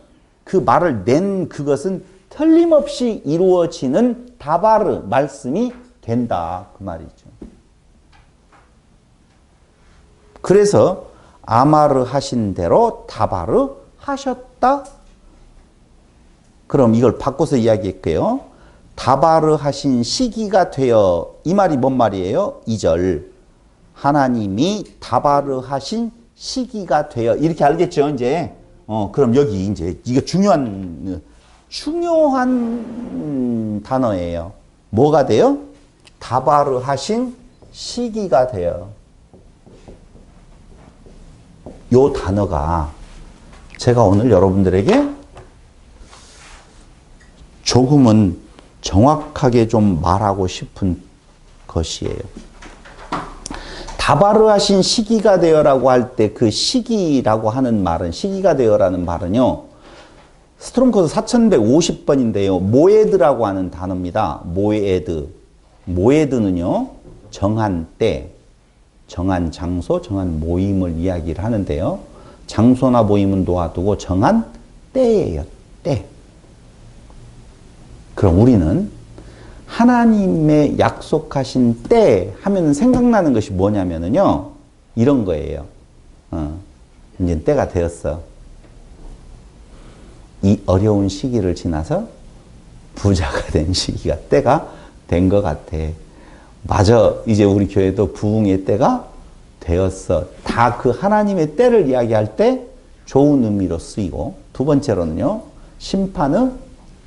그 말을 낸 그것은 틀림없이 이루어지는 다바르 말씀이 된다 그 말이죠. 그래서 아마르 하신 대로 다바르 하셨다. 그럼 이걸 바꿔서 이야기할게요. 다바르 하신 시기가 되어, 이 말이 뭔 말이에요? 2절. 하나님이 다바르 하신 시기가 되어, 이렇게 알겠죠, 이제? 그럼 여기 이제, 이거 중요한 단어예요. 뭐가 돼요? 다바르 하신 시기가 되어. 요 단어가 제가 오늘 여러분들에게 조금은 정확하게 좀 말하고 싶은 것이에요. 다바르 하신 시기가 되어라고 할 때 그 시기라고 하는 말은, 시기가 되어라는 말은요, 스트롱 코드 4150번인데요. 모에드라고 하는 단어입니다. 모에드. 모에드는요, 정한 때, 정한 장소, 정한 모임을 이야기를 하는데요. 장소나 모임은 놓아두고 정한 때예요. 때. 그럼 우리는 하나님의 약속하신 때 하면 생각나는 것이 뭐냐면요. 이런 거예요. 이제 때가 되었어. 이 어려운 시기를 지나서 부자가 된 시기가 때가 된 것 같아. 맞아. 이제 우리 교회도 부흥의 때가 되었어. 다 그 하나님의 때를 이야기할 때 좋은 의미로 쓰이고, 두 번째로는요. 심판의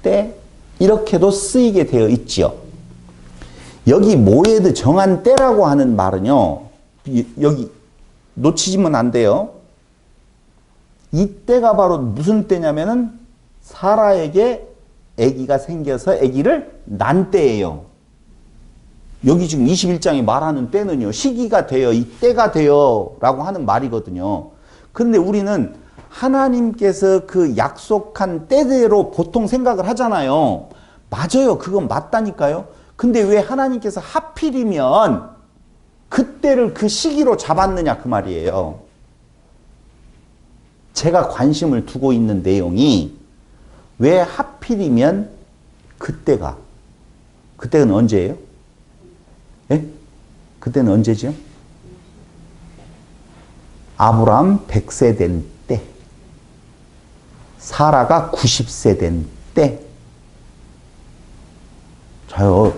때, 이렇게도 쓰이게 되어 있지요. 여기 모에드 정한 때라고 하는 말은요. 여기 놓치시면 안 돼요. 이 때가 바로 무슨 때냐면은 사라에게 아기가 생겨서 아기를 낳은 때예요. 여기 지금 21장에 말하는 때는요. 시기가 되어, 이 때가 되어 라고 하는 말이거든요. 그런데 우리는 하나님께서 그 약속한 때대로 보통 생각을 하잖아요. 맞아요. 그건 맞다니까요. 근데 왜 하나님께서 하필이면 그때를 그 시기로 잡았느냐 그 말이에요. 제가 관심을 두고 있는 내용이 왜 하필이면 그때는 언제예요? 예? 그때는 언제죠? 아브라함 100세 된 때, 사라가 90세 된 때. 자요,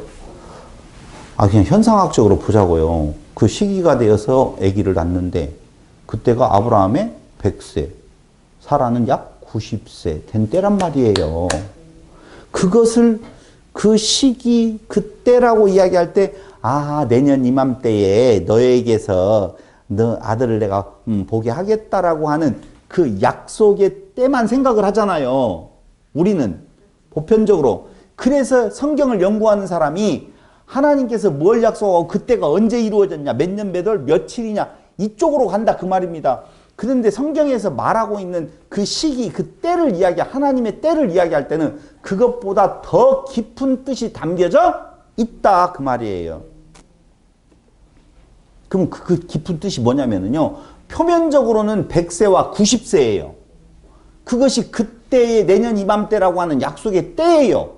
그냥 현상학적으로 보자고요. 그 시기가 되어서 아기를 낳는데, 그때가 아브라함의 100세, 사라는 약 90세 된 때란 말이에요. 그것을 그 시기, 그때라고 이야기할 때, 내년 이맘때에 너에게서 너 아들을 내가 보게 하겠다라고 하는 그 약속의 때만 생각을 하잖아요. 우리는 보편적으로. 그래서 성경을 연구하는 사람이 하나님께서 뭘 약속하고 그때가 언제 이루어졌냐, 몇 년, 몇 월, 며칠이냐, 이쪽으로 간다 그 말입니다. 그런데 성경에서 말하고 있는 그 시기, 그 때를 하나님의 때를 이야기할 때는 그것보다 더 깊은 뜻이 담겨져 있다 그 말이에요. 그럼 그 깊은 뜻이 뭐냐면요. 표면적으로는 100세와 90세예요. 그것이 그때의 내년 이맘때라고 하는 약속의 때예요.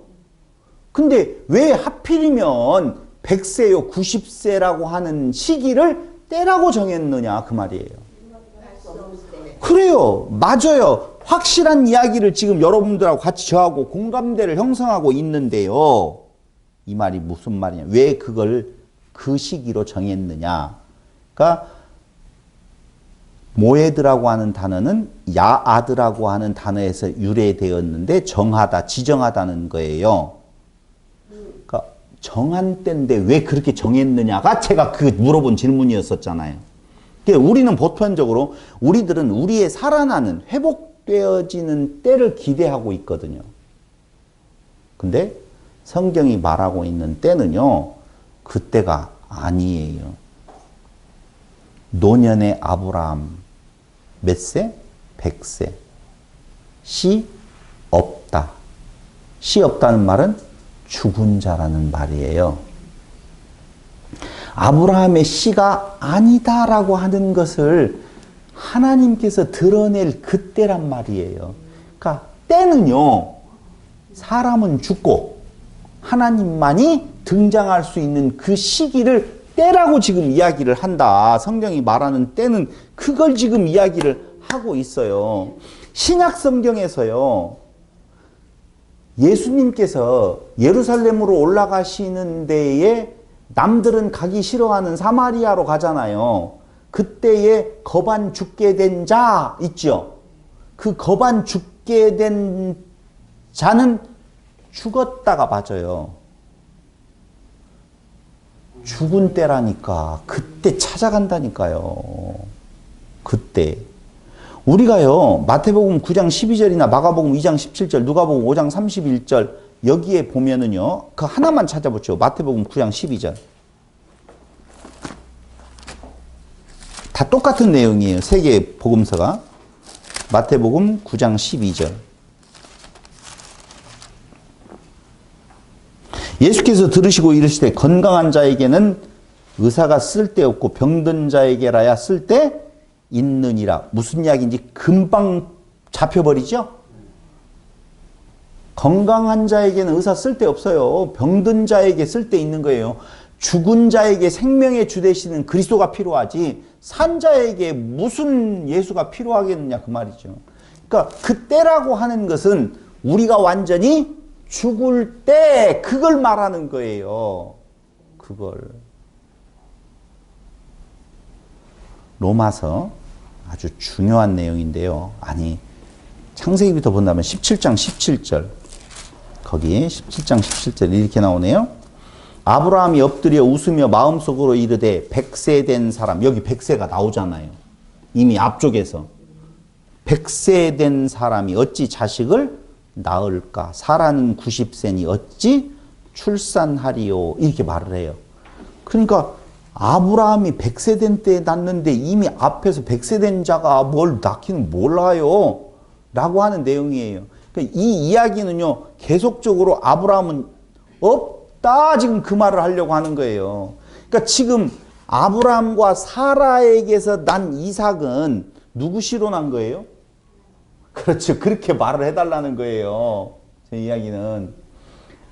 근데 왜 하필이면 100세요, 90세라고 하는 시기를 때라고 정했느냐 그 말이에요. 그래요. 맞아요. 확실한 이야기를 지금 여러분들하고 같이 저하고 공감대를 형성하고 있는데요. 이 말이 무슨 말이냐. 왜 그걸 그 시기로 정했느냐. 그러니까 모에드라고 하는 단어는 야아드라고 하는 단어에서 유래되었는데 정하다, 지정하다는 거예요. 그러니까 정한 때인데 왜 그렇게 정했느냐가 제가 그 물어본 질문이었었잖아요. 그러니까 우리는 보편적으로 우리들은 우리의 살아나는 회복되어지는 때를 기대하고 있거든요. 근데 성경이 말하고 있는 때는요, 그때가 아니에요. 노년의 아브라함 몇 세? 100세. 씨 없다. 씨 없다는 말은 죽은 자라는 말이에요. 아브라함의 씨가 아니다라고 하는 것을 하나님께서 드러낼 그때란 말이에요. 그러니까 때는요, 사람은 죽고 하나님만이 등장할 수 있는 그 시기를 때라고 지금 이야기를 한다. 성경이 말하는 때는 그걸 지금 이야기를 하고 있어요. 신약 성경에서요, 예수님께서 예루살렘으로 올라가시는 데에 남들은 가기 싫어하는 사마리아로 가잖아요. 그때에 거반 죽게 된 자 있죠. 그 거반 죽게 된 자는 죽었다가 맞아요. 죽은 때라니까. 그때 찾아간다니까요. 그때. 우리가요, 마태복음 9장 12절이나 마가복음 2장 17절, 누가복음 5장 31절, 여기에 보면은요, 그 하나만 찾아보죠. 마태복음 9장 12절. 다 똑같은 내용이에요. 세 개의 복음서가. 마태복음 9장 12절. 예수께서 들으시고 이르시되 건강한 자에게는 의사가 쓸데없고 병든 자에게라야 쓸데 있느니라. 무슨 이야기인지 금방 잡혀버리죠? 건강한 자에게는 의사 쓸데없어요. 병든 자에게 쓸데 있는 거예요. 죽은 자에게 생명의 주 되시는 그리스도가 필요하지 산 자에게 무슨 예수가 필요하겠느냐 그 말이죠. 그러니까 그때라고 하는 것은 우리가 완전히 죽을 때 그걸 말하는 거예요. 그걸. 로마서 아주 중요한 내용인데요. 아니, 창세기부터 본다면 17장 17절. 거기에 17장 17절 이렇게 나오네요. 아브라함이 엎드려 웃으며 마음속으로 이르되 100세 된 사람. 여기 100세가 나오잖아요. 이미 앞쪽에서. 100세 된 사람이 어찌 자식을 낳을까? 사라는 90세니 어찌 출산하리요? 이렇게 말을 해요. 그러니까 아브라함이 100세 된 때에 낳는데 이미 앞에서 100세 된 자가 뭘 낳기는 몰라요. 라고 하는 내용이에요. 그러니까 이 이야기는요, 계속적으로 아브라함은 없다. 지금 그 말을 하려고 하는 거예요. 그러니까 지금 아브라함과 사라에게서 난 이삭은 누구 씨로 난 거예요? 그렇죠. 그렇게 말을 해달라는 거예요. 제 이야기는.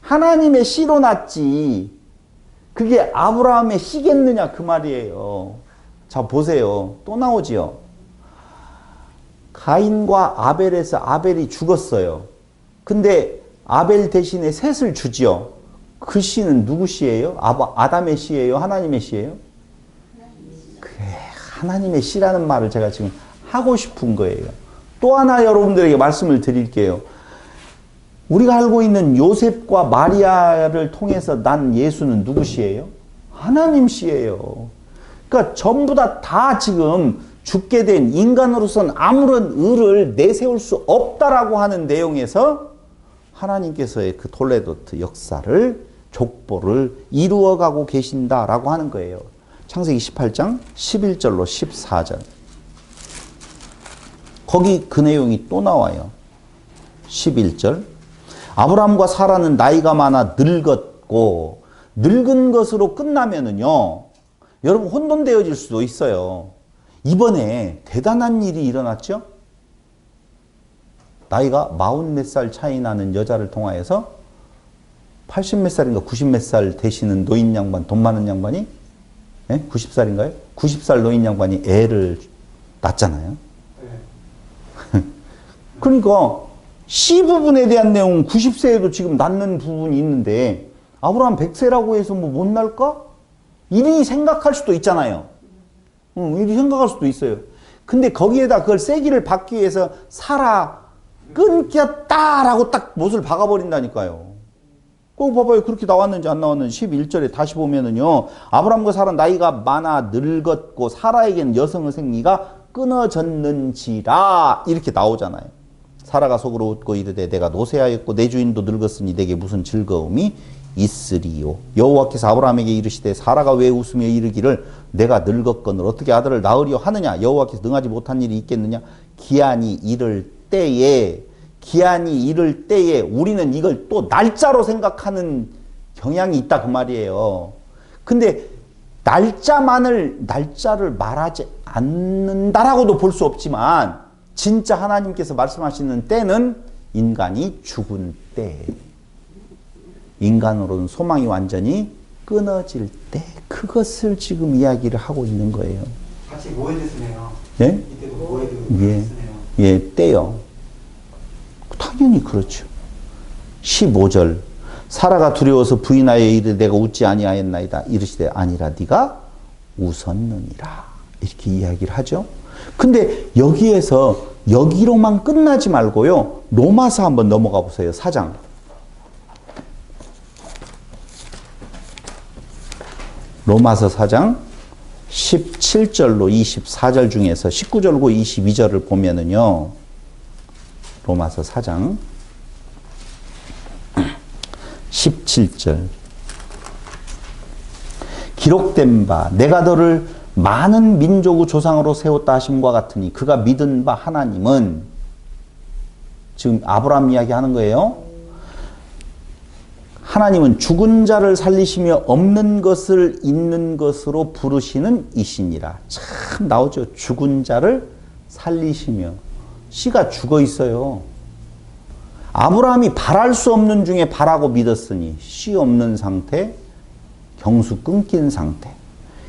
하나님의 씨로 났지. 그게 아브라함의 씨겠느냐 그 말이에요. 자 보세요. 또 나오지요. 가인과 아벨에서 아벨이 죽었어요. 근데 아벨 대신에 셋을 주지요. 그 씨는 누구 씨예요? 아담의 씨예요? 하나님의 씨예요? 그래, 하나님의 씨라는 말을 제가 지금 하고 싶은 거예요. 또 하나 여러분들에게 말씀을 드릴게요. 우리가 알고 있는 요셉과 마리아를 통해서 난 예수는 누구 씨예요? 하나님 씨예요. 그러니까 전부 다 지금 죽게 된 인간으로서는 아무런 의를 내세울 수 없다라고 하는 내용에서 하나님께서의 그 톨레도트 역사를 족보를 이루어가고 계신다라고 하는 거예요. 창세기 18장 11절로 14절. 거기 그 내용이 또 나와요. 11절. 아브라함과 사라는 나이가 많아 늙었고, 늙은 것으로 끝나면은요, 여러분 혼돈되어질 수도 있어요. 이번에 대단한 일이 일어났죠? 나이가 40 몇 살 차이 나는 여자를 통하여서 80 몇 살인가 90 몇 살 되시는 노인 양반, 돈 많은 양반이 90살인가요? 90살 노인 양반이 애를 낳잖아요. 그러니까 씨 부분에 대한 내용은 90세에도 지금 낳는 부분이 있는데 아브라함 100세라고 해서 뭐 못 낳을까? 이리 생각할 수도 있잖아요. 이리 생각할 수도 있어요. 근데 거기에다 그걸 세기를 받기 위해서 사라 끊겼다라고 딱 못을 박아버린다니까요. 그거 봐봐요. 그렇게 나왔는지 안 나왔는지 11절에 다시 보면은요. 아브라함과 사라 나이가 많아 늙었고 사라에게는 여성의 생리가 끊어졌는지라 이렇게 나오잖아요. 사라가 속으로 웃고 이르되 내가 노쇠하였고 내 주인도 늙었으니 내게 무슨 즐거움이 있으리요. 여호와께서 아브라함에게 이르시되 사라가 왜 웃으며 이르기를 내가 늙었거늘 어떻게 아들을 낳으려 하느냐. 여호와께서 능하지 못한 일이 있겠느냐. 기한이 이를 때에 우리는 이걸 또 날짜로 생각하는 경향이 있다 그 말이에요. 근데 날짜를 말하지 않는다라고도 볼 수 없지만 진짜 하나님께서 말씀하시는 때는 인간이 죽은 때, 인간으로는 소망이 완전히 끊어질 때, 그것을 지금 이야기를 하고 있는 거예요. 같이 모에드 쓰네요. 예? 이때도 모에드 예. 쓰네요. 예, 때요. 당연히 그렇죠. 15절 사라가 두려워서 부인하여 이르되 내가 웃지 아니하였나이다. 이르시되 아니라 네가 웃었느니라. 이렇게 이야기를 하죠. 근데 여기로만 끝나지 말고요. 로마서 한번 넘어가 보세요. 4장. 로마서 4장 17절로 24절 중에서 19절고 22절을 보면은요. 로마서 4장 17절 기록된 바 내가 너를 많은 민족의 조상으로 세웠다 하심과 같으니 그가 믿은 바 하나님은, 지금 아브라함 이야기하는 거예요. 하나님은 죽은 자를 살리시며 없는 것을 있는 것으로 부르시는 이시니라. 참 나오죠. 죽은 자를 살리시며. 씨가 죽어 있어요. 아브라함이 발할 수 없는 중에 발하고 믿었으니 씨 없는 상태, 경수 끊긴 상태.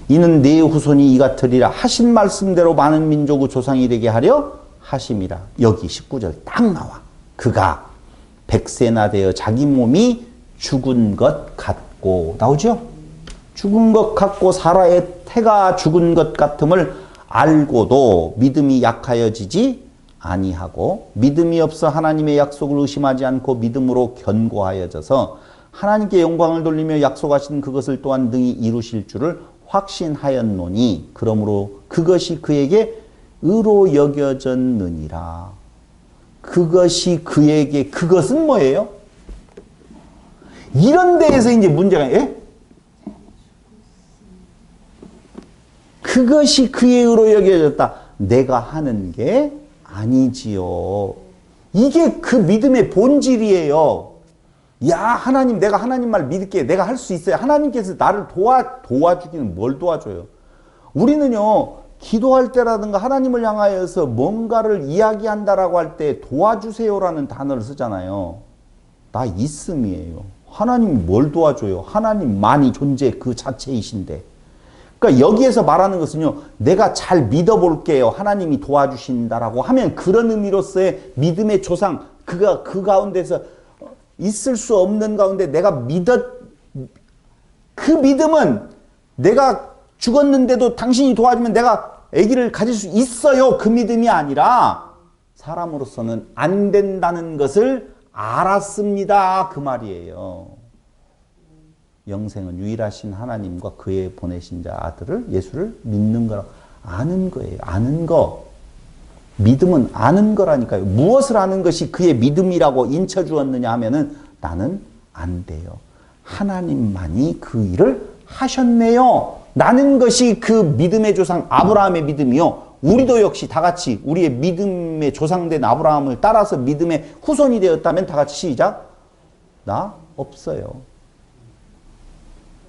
이는 네 후손이 이 같으리라 하신 말씀대로 많은 민족의 조상이 되게 하려 하심이라. 여기 19절 딱 나와. 그가 백세나 되어 자기 몸이 죽은 것 같고, 나오죠? 죽은 것 같고 사라의 태가 죽은 것 같음을 알고도 믿음이 약하여지지 아니하고 믿음이 없어 하나님의 약속을 의심하지 않고 믿음으로 견고하여져서 하나님께 영광을 돌리며 약속하신 그것을 또한 능히 이루실 줄을 확신하였노니 그러므로 그것이 그에게 의로 여겨졌느니라. 그것이 그에게, 그것은 뭐예요? 이런 데에서 이제 문제가, 예? 그것이 그의 의로 여겨졌다. 내가 하는 게 아니지요. 이게 그 믿음의 본질이에요. 야, 하나님, 내가 하나님 말 믿을게. 내가 할 수 있어요. 하나님께서 나를 도와주기는 뭘 도와줘요? 우리는요, 기도할 때라든가 하나님을 향하여서 뭔가를 이야기한다라고 할 때 도와주세요라는 단어를 쓰잖아요. 나 있음이에요. 하나님이 뭘 도와줘요? 하나님만이 존재 그 자체이신데. 그러니까 여기에서 말하는 것은요, 내가 잘 믿어볼게요. 하나님이 도와주신다라고 하면 그런 의미로서의 믿음의 조상, 그가 그 가운데서 있을 수 없는 가운데 내가 그 믿음은 내가 죽었는데도 당신이 도와주면 내가 아기를 가질 수 있어요. 그 믿음이 아니라 사람으로서는 안 된다는 것을 알았습니다. 그 말이에요. 영생은 유일하신 하나님과 그의 보내신 자 아들을, 예수를 믿는 거라 아는 거예요. 아는 거. 믿음은 아는 거라니까요. 무엇을 아는 것이 그의 믿음이라고 인쳐주었느냐 하면은 나는 안 돼요. 하나님만이 그 일을 하셨네요. 라는 것이 그 믿음의 조상 아브라함의 믿음이요. 우리도 역시 다 같이 우리의 믿음의 조상된 아브라함을 따라서 믿음의 후손이 되었다면 다 같이 시작. 나 없어요.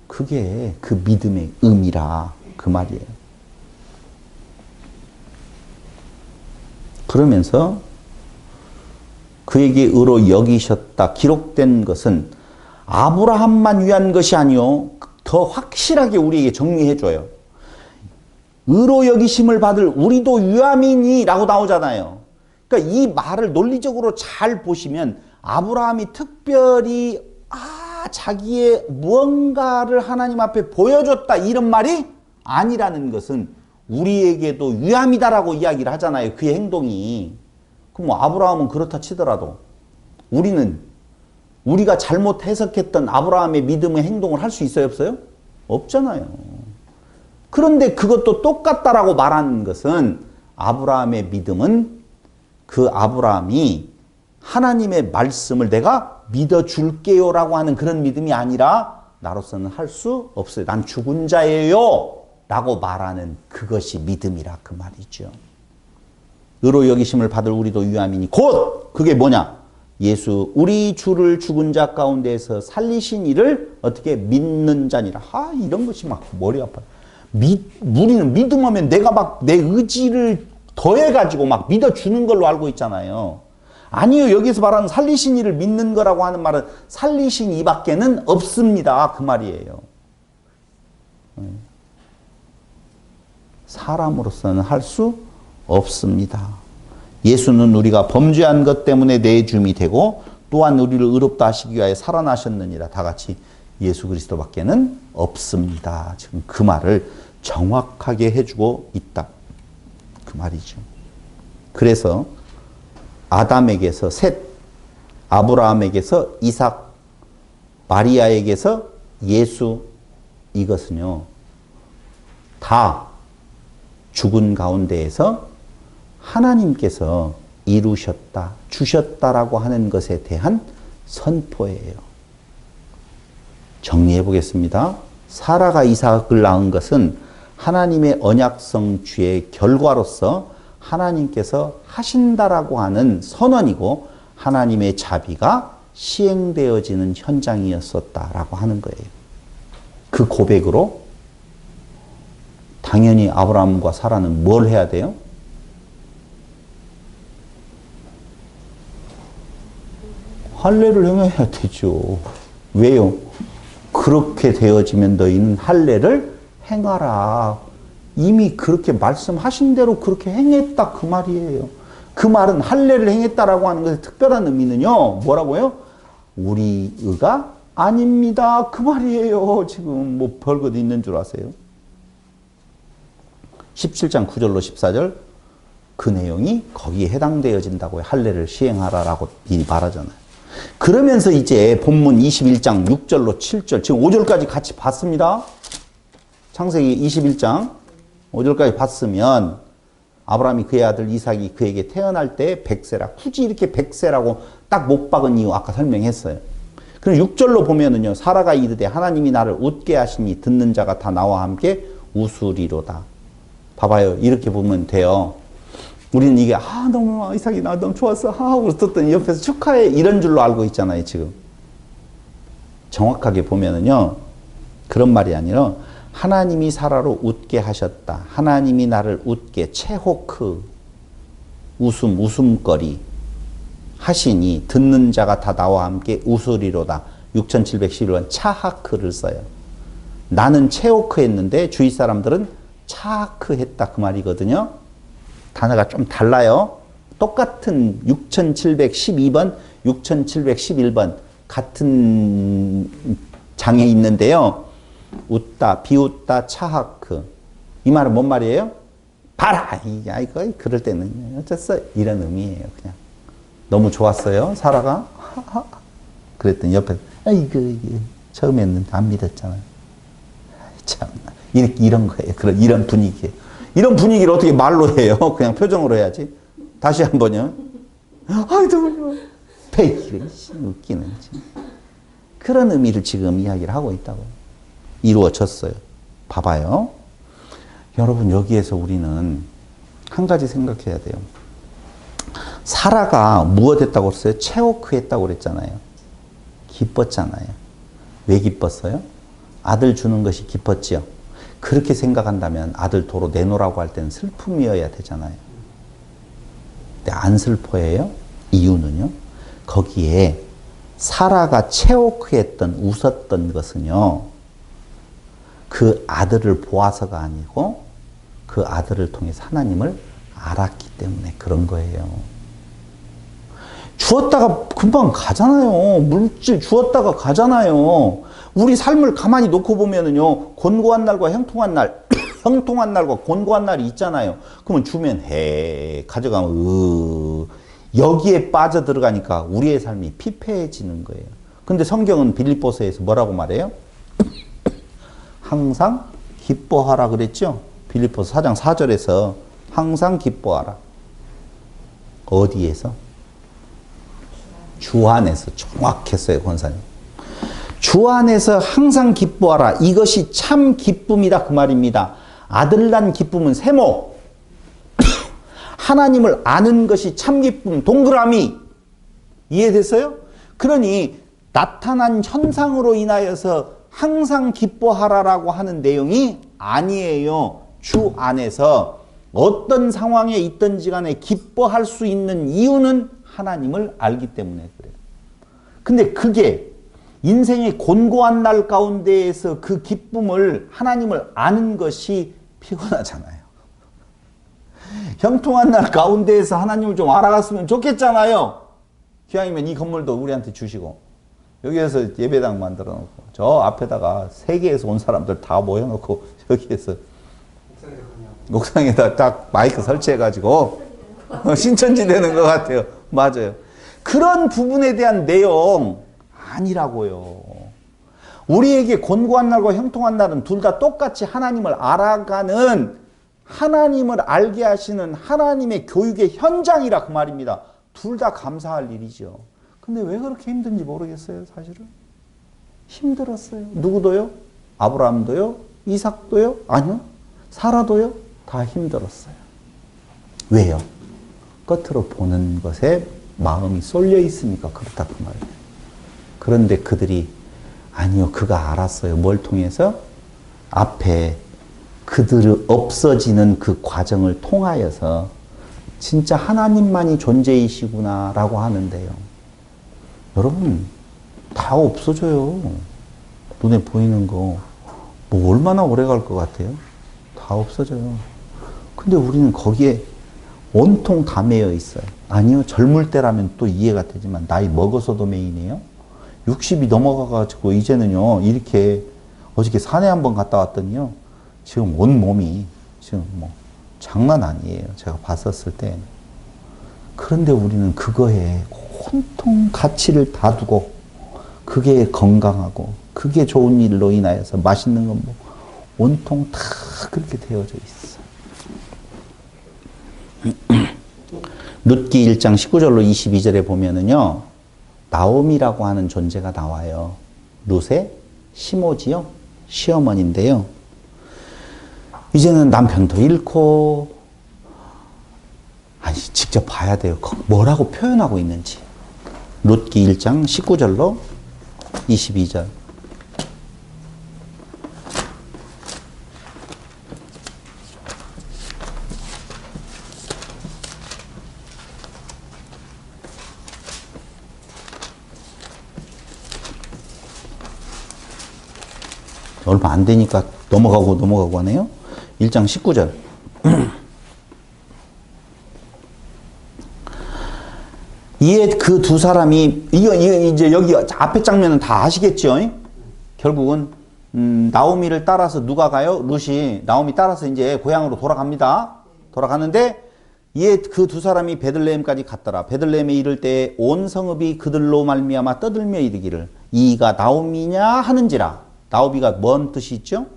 그게 그 믿음의 의미라 그 말이에요. 그러면서 그에게 의로 여기셨다 기록된 것은 아브라함만 위한 것이 아니요 더 확실하게 우리에게 정리해줘요. 의로 여기심을 받을 우리도 유함이니 라고 나오잖아요. 그러니까 이 말을 논리적으로 잘 보시면 아브라함이 특별히 자기의 무언가를 하나님 앞에 보여줬다 이런 말이 아니라는 것은 우리에게도 유함이다라고 이야기를 하잖아요. 그의 행동이. 그럼 뭐 아브라함은 그렇다 치더라도 우리가 잘못 해석했던 아브라함의 믿음의 행동을 할 수 있어요? 없어요? 없잖아요. 그런데 그것도 똑같다라고 말하는 것은 아브라함의 믿음은 그 아브라함이 하나님의 말씀을 내가 믿어줄게요라고 하는 그런 믿음이 아니라 나로서는 할 수 없어요. 난 죽은 자예요 라고 말하는 그것이 믿음이라 그 말이죠. 의로 여기심을 받을 우리도 유함이니 곧 그게 뭐냐? 예수 우리 주를 죽은 자 가운데에서 살리신 이를 어떻게 믿는 자니라. 이런 것이 막 머리 아파요. 우리는 믿음하면 내가 막 내 의지를 더해가지고 막 믿어주는 걸로 알고 있잖아요. 아니요. 여기서 말하는 살리신 이를 믿는 거라고 하는 말은 살리신 이밖에는 없습니다. 그 말이에요. 사람으로서는 할 수 없습니다. 예수는 우리가 범죄한 것 때문에 내줌이 되고 또한 우리를 의롭다 하시기 위하여 살아나셨느니라. 다 같이 예수 그리스도밖에는 없습니다. 지금 그 말을 정확하게 해주고 있다. 그 말이죠. 그래서 아담에게서 셋, 아브라함에게서 이삭, 마리아에게서 예수, 이것은요 다 죽은 가운데에서 하나님께서 이루셨다, 주셨다라고 하는 것에 대한 선포예요. 정리해 보겠습니다. 사라가 이삭을 낳은 것은 하나님의 언약성 주의 결과로서 하나님께서 하신다라고 하는 선언이고 하나님의 자비가 시행되어지는 현장이었었다라고 하는 거예요. 그 고백으로 당연히 아브라함과 사라는 뭘 해야 돼요? 할례를 행해야 되죠. 왜요? 그렇게 되어지면 너희는 할례를 행하라. 이미 그렇게 말씀하신 대로 그렇게 행했다 그 말이에요. 그 말은 할례를 행했다라고 하는 것의 특별한 의미는요. 뭐라고요? 우리 의가 아닙니다. 그 말이에요. 지금 뭐 별것 있는 줄 아세요? 17장 9절로 14절 그 내용이 거기에 해당되어진다고요. 할례를 시행하라라고 미리 말하잖아요. 그러면서 이제 본문 21장 6절로 7절 지금 5절까지 같이 봤습니다. 창세기 21장 5절까지 봤으면 아브라함이 그의 아들 이삭이 그에게 태어날 때 100세라. 굳이 이렇게 100세라고 딱 못 박은 이유 아까 설명했어요. 그럼 6절로 보면은요. 사라가 이르되 하나님이 나를 웃게 하시니 듣는 자가 다 나와 함께 웃으리로다. 봐봐요. 이렇게 보면 돼요. 우리는 이게 너무 이삭이 나 너무 좋았어. 하고 듣더니 옆에서 축하해. 이런 줄로 알고 있잖아요. 지금. 정확하게 보면은요. 그런 말이 아니라 하나님이 사라로 웃게 하셨다. 하나님이 나를 웃게 체호크 웃음거리 하시니 듣는 자가 다 나와 함께 웃으리로다. 6711번 차하크를 써요. 나는 체호크 했는데 주위 사람들은 차하크 했다 그 말이거든요. 단어가 좀 달라요. 똑같은 6712번, 6711번 같은 장에 있는데요. 웃다, 비웃다, 차하크. 이 말은 뭔 말이에요? 봐라! 이거 그럴 때는 어쨌어? 이런 의미예요. 그냥. 너무 좋았어요. 사라가. 그랬더니 옆에 이거 처음에는 안 믿었잖아요. 참 이런 거예요. 이런 분위기예요. 이런 분위기를 어떻게 말로 해요? 그냥 표정으로 해야지. 다시 한번요. 너무 좋아. 페이크 웃기는. 그런 의미를 지금 이야기를 하고 있다고. 이루어졌어요. 봐봐요. 여러분 여기에서 우리는 한 가지 생각해야 돼요. 사라가 무엇 했다고 했어요? 체호크 했다고 그랬잖아요. 기뻤잖아요. 왜 기뻤어요? 아들 주는 것이 기뻤지요. 그렇게 생각한다면 아들 도로 내놓으라고 할 때는 슬픔이어야 되잖아요. 근데 안 슬퍼해요? 이유는요. 거기에 사라가 체호크했던 웃었던 것은요. 그 아들을 보아서가 아니고 그 아들을 통해서 하나님을 알았기 때문에 그런 거예요. 주었다가 금방 가잖아요. 물질 주었다가 가잖아요. 우리 삶을 가만히 놓고 보면은요. 곤고한 날과 형통한 날, 형통한 날과 곤고한 날이 있잖아요. 그러면 주면 가져가면 여기에 빠져 들어가니까 우리의 삶이 피폐해지는 거예요. 근데 성경은 빌립보서에서 뭐라고 말해요? 항상 기뻐하라 그랬죠? 빌립보서 4장 4절에서 항상 기뻐하라. 어디에서? 주 안에서 정확했어요, 권사님. 주 안에서 항상 기뻐하라. 이것이 참 기쁨이다 그 말입니다. 아들 난 기쁨은 세모. 하나님을 아는 것이 참 기쁨, 동그라미. 이해됐어요? 그러니 나타난 현상으로 인하여서 항상 기뻐하라라고 하는 내용이 아니에요. 주 안에서 어떤 상황에 있든지 간에 기뻐할 수 있는 이유는 하나님을 알기 때문에 그래요. 근데 그게 인생의 곤고한 날 가운데에서 그 기쁨을 하나님을 아는 것이 피곤하잖아요. 형통한 날 가운데에서 하나님을 좀 알아갔으면 좋겠잖아요. 기왕이면 이 건물도 우리한테 주시고 여기에서 예배당 만들어 놓고 저 앞에다가 세계에서 온 사람들 다 모여놓고 여기에서 옥상에다 딱 마이크 설치해가지고 신천지 되는 것 같아요. 맞아요. 그런 부분에 대한 내용 아니라고요. 우리에게 곤고한 날과 형통한 날은 둘 다 똑같이 하나님을 알아가는, 하나님을 알게 하시는 하나님의 교육의 현장이라 그 말입니다. 둘 다 감사할 일이죠. 근데 왜 그렇게 힘든지 모르겠어요, 사실은. 힘들었어요. 누구도요? 아브라함도요? 이삭도요? 아니요. 사라도요? 다 힘들었어요. 왜요? 겉으로 보는 것에 마음이 쏠려 있으니까 그렇다 그 말이에요. 그런데 그들이 아니요, 그가 알았어요. 뭘 통해서? 앞에 그들이 없어지는 그 과정을 통하여서 진짜 하나님만이 존재이시구나 라고 하는데요. 여러분, 다 없어져요. 눈에 보이는 거. 뭐 얼마나 오래 갈 것 같아요? 다 없어져요. 근데 우리는 거기에 온통 다 매여 있어요. 아니요, 젊을 때라면 또 이해가 되지만 나이 먹어서도 매이네요. 60이 넘어가가지고 이제는요, 이렇게 어저께 산에 한번 갔다 왔더니요, 지금 온 몸이 지금 뭐 장난 아니에요. 제가 봤었을 때. 그런데 우리는 그거에 온통 가치를 다 두고 그게 건강하고 그게 좋은 일로 인하여서 맛있는 건 뭐 온통 다 그렇게 되어져 있어. 룻기 1장 19절로 22절에 보면은요, 나오미라고 하는 존재가 나와요. 룻의 시모지요, 시어머니인데요. 이제는 남편도 잃고, 아니, 직접 봐야 돼요. 뭐라고 표현하고 있는지. 룻기 1장 19절로 22절. 얼마 안 되니까 넘어가고 하네요. 1장 19절. 이에 그 두 사람이, 이거 이제 여기 앞에 장면은 다 아시겠죠? 결국은, 나오미를 따라서 누가 가요? 룻이 나오미 따라서 이제 고향으로 돌아갑니다. 돌아가는데, 이에 그 두 사람이 베들레헴까지 갔더라. 베들레헴에 이를 때 온 성읍이 그들로 말미암아 떠들며 이르기를, 이가 나오미냐 하는지라. 나오미가 뭔 뜻이 있죠?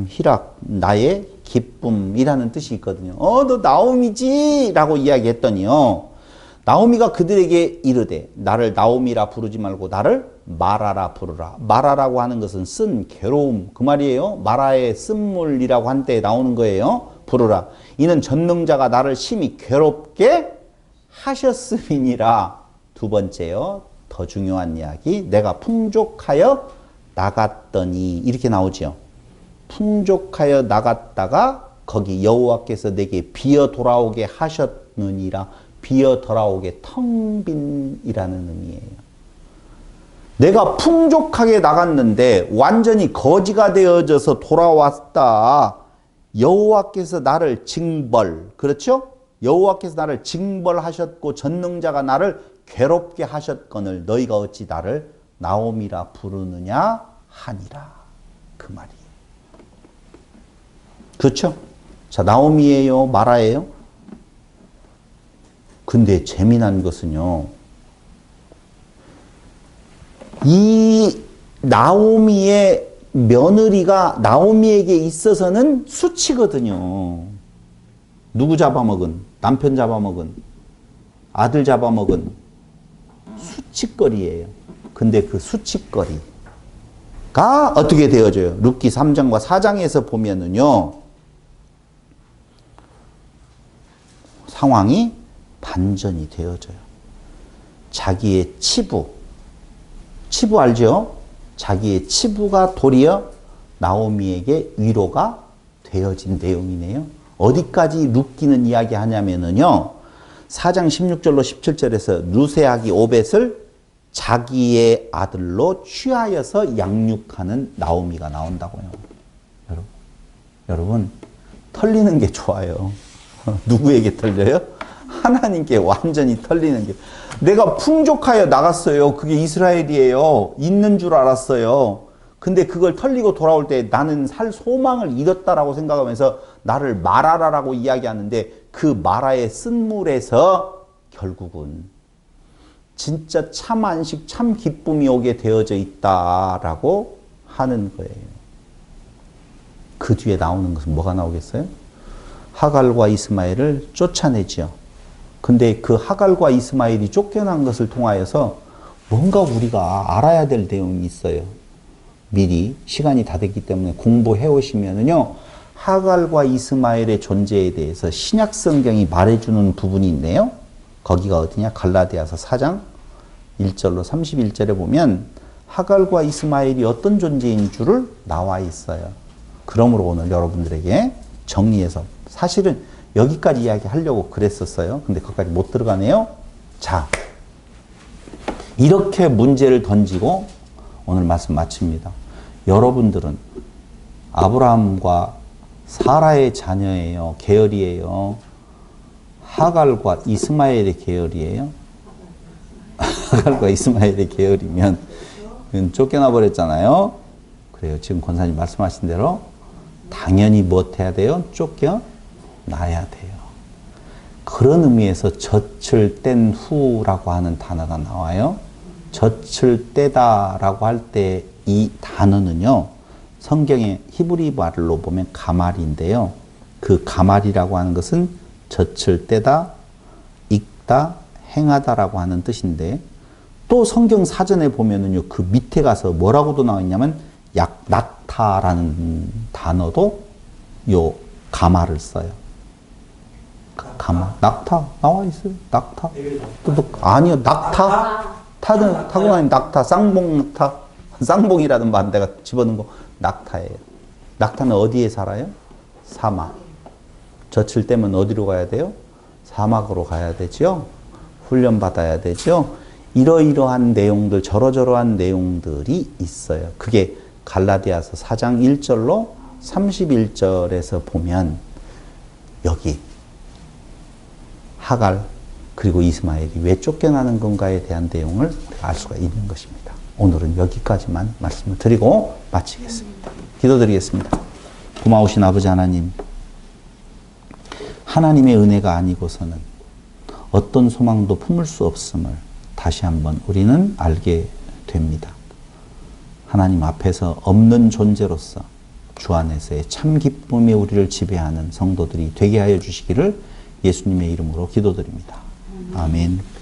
희락, 나의 기쁨이라는 뜻이 있거든요. 너 나오미지? 라고 이야기했더니요, 나오미가 그들에게 이르되 나를 나오미라 부르지 말고 나를 마라라 부르라. 마라라고 하는 것은 쓴, 괴로움 그 말이에요. 마라의 쓴물이라고 한때 나오는 거예요. 부르라. 이는 전능자가 나를 심히 괴롭게 하셨음이니라. 두 번째요, 더 중요한 이야기. 내가 풍족하여 나갔더니, 이렇게 나오죠. 풍족하여 나갔다가 거기 여호와께서 내게 비어 돌아오게 하셨느니라. 비어 돌아오게 텅 빈이라는 의미예요. 내가 풍족하게 나갔는데 완전히 거지가 되어져서 돌아왔다. 여호와께서 나를 징벌, 그렇죠? 여호와께서 나를 징벌하셨고 전능자가 나를 괴롭게 하셨거늘 너희가 어찌 나를 나오미라 부르느냐 하니라. 그 말이에요. 그렇죠? 자, 나오미예요, 마라예요? 근데 재미난 것은요, 이 나오미의 며느리가 나오미에게 있어서는 수치거든요. 누구 잡아먹은? 남편 잡아먹은? 아들 잡아먹은? 수치거리예요. 근데 그 수치거리가 어떻게 되어져요? 룻기 3장과 4장에서 보면은요, 상황이 반전이 되어져요. 자기의 치부 알죠? 자기의 치부가 도리어 나오미에게 위로가 되어진 내용이네요. 어디까지 룻기는 이야기하냐면은요, 4장 16절로 17절에서 룻의 아기 오벳을 자기의 아들로 취하여서 양육하는 나오미가 나온다고요. 여러분, 털리는 게 좋아요. 누구에게 털려요? 하나님께 완전히 털리는 게. 내가 풍족하여 나갔어요. 그게 이스라엘이에요. 있는 줄 알았어요. 근데 그걸 털리고 돌아올 때 나는 살 소망을 잃었다라고 생각하면서 나를 마라라라고 이야기하는데, 그 마라의 쓴물에서 결국은 진짜 참 안식, 참 기쁨이 오게 되어져 있다라고 하는 거예요. 그 뒤에 나오는 것은 뭐가 나오겠어요? 하갈과 이스마엘을 쫓아내죠. 근데 그 하갈과 이스마엘이 쫓겨난 것을 통하여서 뭔가 우리가 알아야 될 내용이 있어요. 미리 시간이 다 됐기 때문에 공부해 오시면은요, 하갈과 이스마엘의 존재에 대해서 신약 성경이 말해주는 부분이 있네요. 거기가 어디냐? 갈라디아서 4장 1절로 31절에 보면 하갈과 이스마엘이 어떤 존재인 줄을 나와 있어요. 그러므로 오늘 여러분들에게 정리해서, 사실은 여기까지 이야기하려고 그랬었어요. 근데 거기까지 못 들어가네요. 자, 이렇게 문제를 던지고 오늘 말씀 마칩니다. 여러분들은 아브라함과 사라의 자녀예요? 계열이에요? 하갈과 이스마엘의 계열이에요? 하갈과 이스마엘의 계열이면 쫓겨나 버렸잖아요. 그래요. 지금 권사님 말씀하신 대로 당연히 무엇 해야 돼요? 쫓겨나야 돼요. 그런 의미에서 젖을 뗀 후라고 하는 단어가 나와요. 젖을 떼다라고 할 때 이 단어는요, 성경의 히브리 말로 보면 가말인데요. 그 가말이라고 하는 것은 젖을 떼다, 읽다, 행하다라고 하는 뜻인데, 또 성경 사전에 보면은요, 그 밑에 가서 뭐라고도 나와 있냐면 낙타라는 단어도 요 가말을 써요. 가말, 낙타 나와 있어요. 낙타. 아니요, 낙타. 타고 다니는 낙타, 쌍봉낙타. 쌍봉이라는 말 내가 집어넣은 거 낙타예요. 낙타는 어디에 살아요? 사막. 젖을 떼면 어디로 가야 돼요? 사막으로 가야 되죠. 훈련 받아야 되죠. 이러이러한 내용들, 저러저러한 내용들이 있어요. 그게 갈라디아서 4장 1절로 31절에서 보면 여기 하갈 그리고 이스마엘이 왜 쫓겨나는 건가에 대한 내용을 알 수가 있는 것입니다. 오늘은 여기까지만 말씀을 드리고 마치겠습니다. 기도드리겠습니다. 고마우신 아버지 하나님, 하나님의 은혜가 아니고서는 어떤 소망도 품을 수 없음을 다시 한번 우리는 알게 됩니다. 하나님 앞에서 없는 존재로서 주 안에서의 참 기쁨이 우리를 지배하는 성도들이 되게 하여 주시기를 예수님의 이름으로 기도드립니다. 아멘.